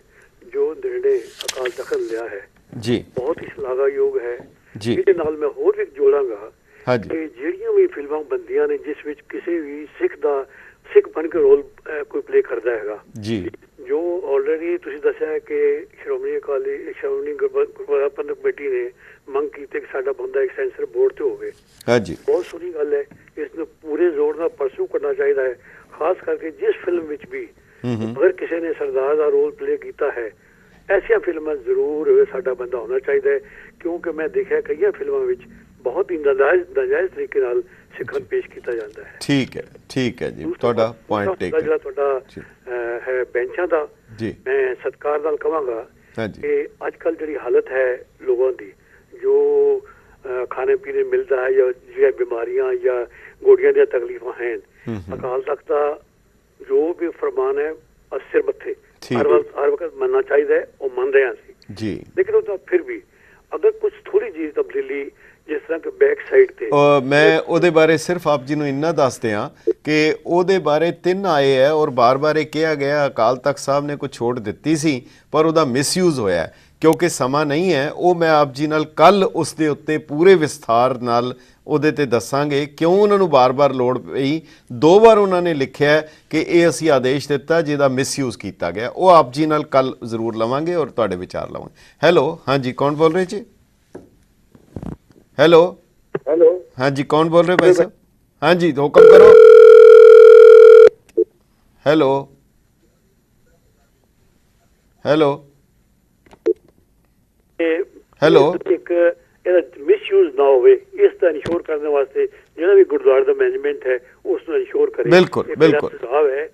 ਜੋ ਨਿਰਣੇ ਅਕਾਲ ਤਖਤ ਲਿਆ ਹੈ ਜੀ, ਬਹੁਤ ਹੀ ਸ਼ਲਾਘਾਯੋਗ ਹੈ ਜੀ। ਇਹਦੇ ਨਾਲ ਮੈਂ ਹੋਰ ਵੀ ਜੋੜਾਂਗਾ ਹਾਂਜੀ। ਕਿ ਜਿਹੜੀਆਂ ਵੀ ਫਿਲਮਾਂ ਬਣਦੀਆਂ ਨੇ ਜਿਸ ਵਿੱਚ ਕਿਸੇ ਵੀ ਸਿੱਖ ਬਣ ਕੇ ਰੋਲ ਕੋਈ ਪਲੇ ਕਰਦਾ ਹੈਗਾ, ਜੀ, ਜੋ ਆਲਰੇਡੀ ਤੁਸੀਂ ਦੱਸਿਆ ਕਿ ਸ਼੍ਰੋਮਣੀ ਗੁਰਦੁਆਰਾ ਪ੍ਰਬੰਧਕ ਕਮੇਟੀ ਨੇ ਮੰਗ ਕੀਤੀ ਕਿ ਸਾਡਾ ਬੰਦਾ ਇੱਕ ਸੈਂਸਰ ਬੋਰਡ ਤੇ ਹੋਵੇ। ਹਾਂਜੀ, ਬਹੁਤ ਸੋਹਣੀ ਗੱਲ ਹੈ। ਇਸ ਨੂੰ ਪੂਰੇ ਜ਼ੋਰ ਨਾਲ ਪਰਸੂ ਕਰਨਾ ਚਾਹੀਦਾ ਹੈ, ਖਾਸ ਕਰਕੇ ਜਿਸ ਫਿਲਮ ਵਿੱਚ ਵੀ ਅਗਰ ਕਿਸੇ ਨੇ ਸਰਦਾਰ ਦਾ ਰੋਲ ਪਲੇ ਕੀਤਾ ਹੈ, ਐਸੀਆਂ ਫਿਲਮਾਂ ਜ਼ਰੂਰ ਸਾਡਾ ਬੰਦਾ ਹੋਣਾ ਚਾਹੀਦਾ ਹੈ। ਕਿਉਂਕਿ ਮੈਂ ਦੇਖਿਆ ਕਈਆਂ ਫਿਲਮਾਂ ਵਿੱਚ ਬਹੁਤ ਹੀ ਨਾਜਾਇਜ਼ ਤਰੀਕੇ ਨਾਲ ਸਿੱਖਣ ਪੇਸ਼ ਕੀਤਾ ਜਾਂਦਾ ਹੈ। ਠੀਕ ਹੈ ਜੀ, ਤੁਹਾਡਾ ਪੁਆਇੰਟ ਟੇਕ। ਜਿਹੜਾ ਤੁਹਾਡਾ ਹੈ ਬੈਂਚਾਂ ਦਾ, ਮੈਂ ਸਤਿਕਾਰ ਨਾਲ ਕਹਾਂਗਾ ਕਿ ਅੱਜ ਕੱਲ੍ਹ ਜਿਹੜੀ ਹਾਲਤ ਹੈ ਲੋਕਾਂ ਦੀ, ਜੋ ਖਾਣੇ ਪੀਣੇ ਮਿਲਦਾ ਹੈ ਜਾਂ ਜਿਹੜੀਆਂ ਬਿਮਾਰੀਆਂ ਜਾਂ ਗੋਡੀਆਂ ਦੀਆਂ ਤਕਲੀਫਾਂ ਹਨ, ਅਕਾਲ ਤਖਤ ਦਾ ਜੋ ਵੀ ਫਰਮਾਨ ਹੈ ਸਿਰ ਮੱਥੇ ਹਰ ਵਕਤ ਮੰਨਣਾ ਚਾਹੀਦਾ ਹੈ। ਉਹ ਮੰਨ ਰਹੇ ਸੀ ਜੀ, ਲੇਕਿਨ ਉਹ ਤਾਂ ਫਿਰ ਵੀ ਅਗਰ ਕੁਝ ਥੋੜੀ ਜਿਹੀ ਤਬਦੀਲੀ, ਜਿਸ ਤਰ੍ਹਾਂ ਕਿ ਬੈਕ ਸਾਈਡ ਤੇ ਮੈਂ ਉਹਦੇ ਬਾਰੇ ਸਿਰਫ ਆਪ ਜੀ ਨੂੰ ਇੰਨਾ ਦੱਸ ਦਿਆਂ ਕਿ ਉਹਦੇ ਬਾਰੇ 3 ਆਏ ਹੈ ਔਰ ਬਾਰ-ਬਾਰ ਇਹ ਕਿਹਾ ਗਿਆ ਅਕਾਲ ਤਖਤ ਸਾਹਿਬ ਨੇ ਕੁਝ ਛੋਟ ਦਿੱਤੀ ਸੀ ਪਰ ਉਹਦਾ ਮਿਸਯੂਜ਼ ਹੋਇਆ। ਕਿਉਂਕਿ ਸਮਾਂ ਨਹੀਂ ਹੈ, ਉਹ ਮੈਂ ਆਪ ਜੀ ਨਾਲ ਕੱਲ ਉਸ ਦੇ ਉੱਤੇ ਪੂਰੇ ਵਿਸਥਾਰ ਨਾਲ ਉਹਦੇ ਤੇ ਦੱਸਾਂਗੇ ਕਿਉਂ ਉਹਨਾਂ ਨੂੰ ਬਾਰ-ਬਾਰ ਲੋੜ ਪਈ। 2 ਵਾਰ ਉਹਨਾਂ ਨੇ ਲਿਖਿਆ ਕਿ ਇਹ ਅਸੀਂ ਆਦੇਸ਼ ਦਿੱਤਾ ਜਿਹਦਾ ਮਿਸਯੂਜ਼ ਕੀਤਾ ਗਿਆ। ਉਹ ਆਪ ਜੀ ਨਾਲ ਕੱਲ ਜ਼ਰੂਰ ਲਵਾਂਗੇ ਔਰ ਤੁਹਾਡੇ ਵਿਚਾਰ ਲਵਾਂਗੇ। ਹੈਲੋ, ਹਾਂਜੀ, ਕੌਣ ਬੋਲ ਰਹੇ ਜੀ? ਹੈਲੋ ਹਾਂਜੀ, ਕੌਣ ਬੋਲ ਰਹੇ ਭਾਈ ਸਾਹਿਬ? ਹਾਂਜੀ, ਹੁਕਮ ਕਰੋ। ਹੈਲੋ ਇੱਕ ਇਹਦਾ ਮਿਸਯੂਜ਼ ਨਾ ਹੋਵੇ, ਇਸ ਦਾ ਇਨਸ਼ੋਰ ਕਰਨ ਵਾਸਤੇ ਜਿਹੜਾ ਵੀ ਗੁਰਦੁਆਰੇ ਦਾ ਮੈਨੇਜਮੈਂਟ ਹੈ ਉਸ ਨੂੰ ਇਨਸ਼ੋਰ ਕਰੇ। ਬਿਲਕੁਲ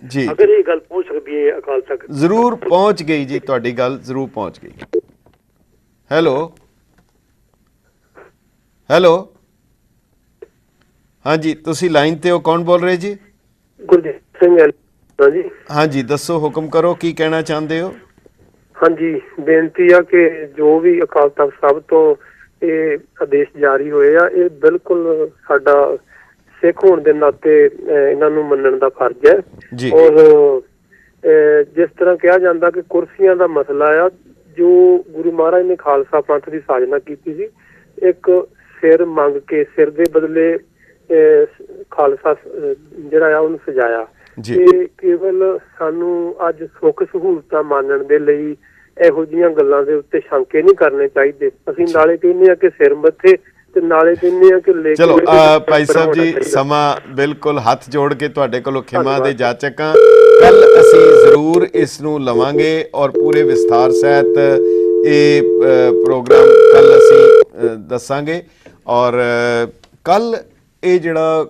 ਜੀ, ਅਗਰ ਇਹ ਗੱਲ ਪਹੁੰਚ ਸਕਦੀ ਹੈ ਅਕਾਲ ਤੱਕ, ਜ਼ਰੂਰ ਪਹੁੰਚ ਗਈ ਜੀ, ਤੁਹਾਡੀ ਗੱਲ ਜ਼ਰੂਰ ਪਹੁੰਚ ਗਈ। ਹੈਲੋ ਹਾਂਜੀ, ਤੁਸੀਂ ਲਾਈਨ ਤੇ ਹੋ, ਕੌਣ ਬੋਲ ਰਹੇ ਜੀ? ਗੁਰਜੀਤ ਸਿੰਘ ਜੀ। ਹਾਂਜੀ, ਦੱਸੋ, ਹੁਕਮ ਕਰੋ, ਕੀ ਕਹਿਣਾ ਚਾਹੁੰਦੇ ਹੋ? ਹਾਂਜੀ, ਬੇਨਤੀ ਆ ਕਿ ਜੋ ਵੀ ਅਕਾਲ ਤਖਤ ਸਾਹਿਬ ਤੋਂ ਇਹ ਆਦੇਸ਼ ਜਾਰੀ ਹੋਏ ਆ, ਇਹ ਬਿਲਕੁਲ ਸਾਡਾ ਸਿੱਖ ਹੋਣ ਦੇ ਨਾਤੇ ਇਹਨਾਂ ਨੂੰ ਮੰਨਣ ਦਾ ਫਰਜ਼ ਹੈ। ਔਰ ਜਿਸ ਤਰ੍ਹਾਂ ਕਿਹਾ ਜਾਂਦਾ ਕਿ ਕੁਰਸੀਆਂ ਦਾ ਮਸਲਾ ਆ, ਜੋ ਗੁਰੂ ਮਹਾਰਾਜ ਨੇ ਖਾਲਸਾ ਪੰਥ ਦੀ ਸਾਜਨਾ ਕੀਤੀ ਸੀ, ਇੱਕ ਸਿਰ ਮੰਗ ਕੇ ਸਿਰ ਦੇ ਬਦਲੇ ਖਾਲਸਾ ਜਿਹੜਾ ਆ ਉਹਨੂੰ ਸਜਾਇਆ। ਇਹ ਕੇਵਲ ਸਾਨੂੰ ਅੱਜ ਸੁੱਖ ਸਹੂਲਤਾਂ ਮਾਨਣ ਦੇ ਲਈ ਇਹੋ ਜਿਹੀਆਂ ਗੱਲਾਂ ਦੇ ਉੱਤੇ ਸ਼ੰਕੇ ਨਹੀਂ ਕਰਨੇ ਚਾਹੀਦੇ। ਅਸੀਂ ਨਾਲੇ ਕਹਿੰਦੇ ਆ ਕਿ ਸਿਰ ਮੱਥੇ ਤੇ ਨਾਲੇ ਕਹਿੰਦੇ ਆ ਕਿ ਚਲੋ ਭਾਈ ਸਾਹਿਬ ਜੀ, ਸਮਾਂ ਬਿਲਕੁਲ ਹੱਥ ਜੋੜ ਕੇ ਤੁਹਾਡੇ ਕੋਲੋਂ ਖਿਮਾ ਦੇ ਜਾਚਕਾਂ। ਕੱਲ ਅਸੀਂ ਜ਼ਰੂਰ ਇਸ ਨੂੰ ਲਵਾਂਗੇ ਔਰ ਪੂਰੇ ਵਿਸਥਾਰ ਸਹਿਤ ਇਹ ਪ੍ਰੋਗਰਾਮ ਕੱਲ ਅਸੀਂ ਦੱਸਾਂਗੇ। ਔਰ ਕੱਲ ਇਹ ਜਿਹੜਾ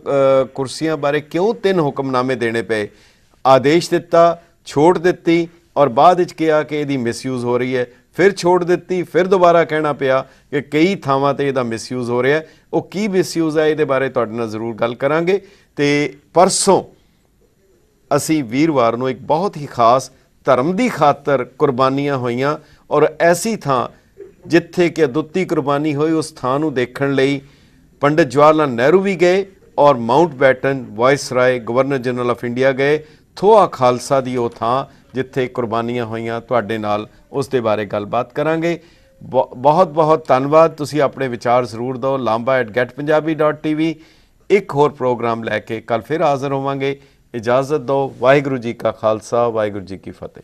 ਕੁਰਸੀਆਂ ਬਾਰੇ ਕਿਉਂ 3 ਹੁਕਮਨਾਮੇ ਦੇਣੇ ਪਏ, ਆਦੇਸ਼ ਦਿੱਤਾ, ਛੋਟ ਦਿੱਤੀ ਔਰ ਬਾਅਦ ਵਿੱਚ ਕਿਹਾ ਕਿ ਇਹਦੀ ਮਿਸਯੂਜ਼ ਹੋ ਰਹੀ ਹੈ, ਫਿਰ ਛੋਟ ਦਿੱਤੀ, ਫਿਰ ਦੁਬਾਰਾ ਕਹਿਣਾ ਪਿਆ ਕਿ ਕਈ ਥਾਵਾਂ ਤੇ ਇਹਦਾ ਮਿਸਯੂਜ਼ ਹੋ ਰਿਹਾ। ਉਹ ਕੀ ਮਿਸਯੂਜ਼ ਹੈ, ਇਹਦੇ ਬਾਰੇ ਤੁਹਾਡੇ ਨਾਲ ਜ਼ਰੂਰ ਗੱਲ ਕਰਾਂਗੇ। ਤੇ ਪਰਸੋਂ ਅਸੀਂ ਵੀਰਵਾਰ ਨੂੰ ਇੱਕ ਬਹੁਤ ਹੀ ਖਾਸ ਧਰਮ ਦੀ ਖਾਤਰ ਕੁਰਬਾਨੀਆਂ ਹੋਈਆਂ ਔਰ ਐਸੀ ਥਾਂ ਜਿੱਥੇ ਕਿ ਅਦੁੱਤੀ ਕੁਰਬਾਨੀ ਹੋਈ, ਉਸ ਥਾਂ ਨੂੰ ਦੇਖਣ ਲਈ ਪੰਡਿਤ ਜਵਾਹਰ ਲਾਲ ਨਹਿਰੂ ਵੀ ਗਏ ਔਰ Mount baton viceroy governor general of India ਗਏ। ਥੋਆ ਖਾਲਸਾ ਦੀ ਉਹ ਥਾਂ ਜਿੱਥੇ ਕੁਰਬਾਨੀਆਂ ਹੋਈਆਂ, ਤੁਹਾਡੇ ਨਾਲ ਉਸ ਦੇ ਬਾਰੇ ਗੱਲਬਾਤ ਕਰਾਂਗੇ। ਬਹੁਤ ਬਹੁਤ ਧੰਨਵਾਦ। ਤੁਸੀਂ ਆਪਣੇ ਵਿਚਾਰ ਜ਼ਰੂਰ ਦਿਓ lamba@getpunjabi.tv। ਇੱਕ ਹੋਰ ਪ੍ਰੋਗਰਾਮ ਲੈ ਕੇ ਕੱਲ ਫਿਰ ਹਾਜ਼ਰ ਹੋਵਾਂਗੇ। ਇਜਾਜ਼ਤ ਦਿਓ। ਵਾਹਿਗੁਰੂ ਜੀ ਕਾ ਖਾਲਸਾ, ਵਾਹਿਗੁਰੂ ਜੀ ਕੀ ਫਤਿਹ।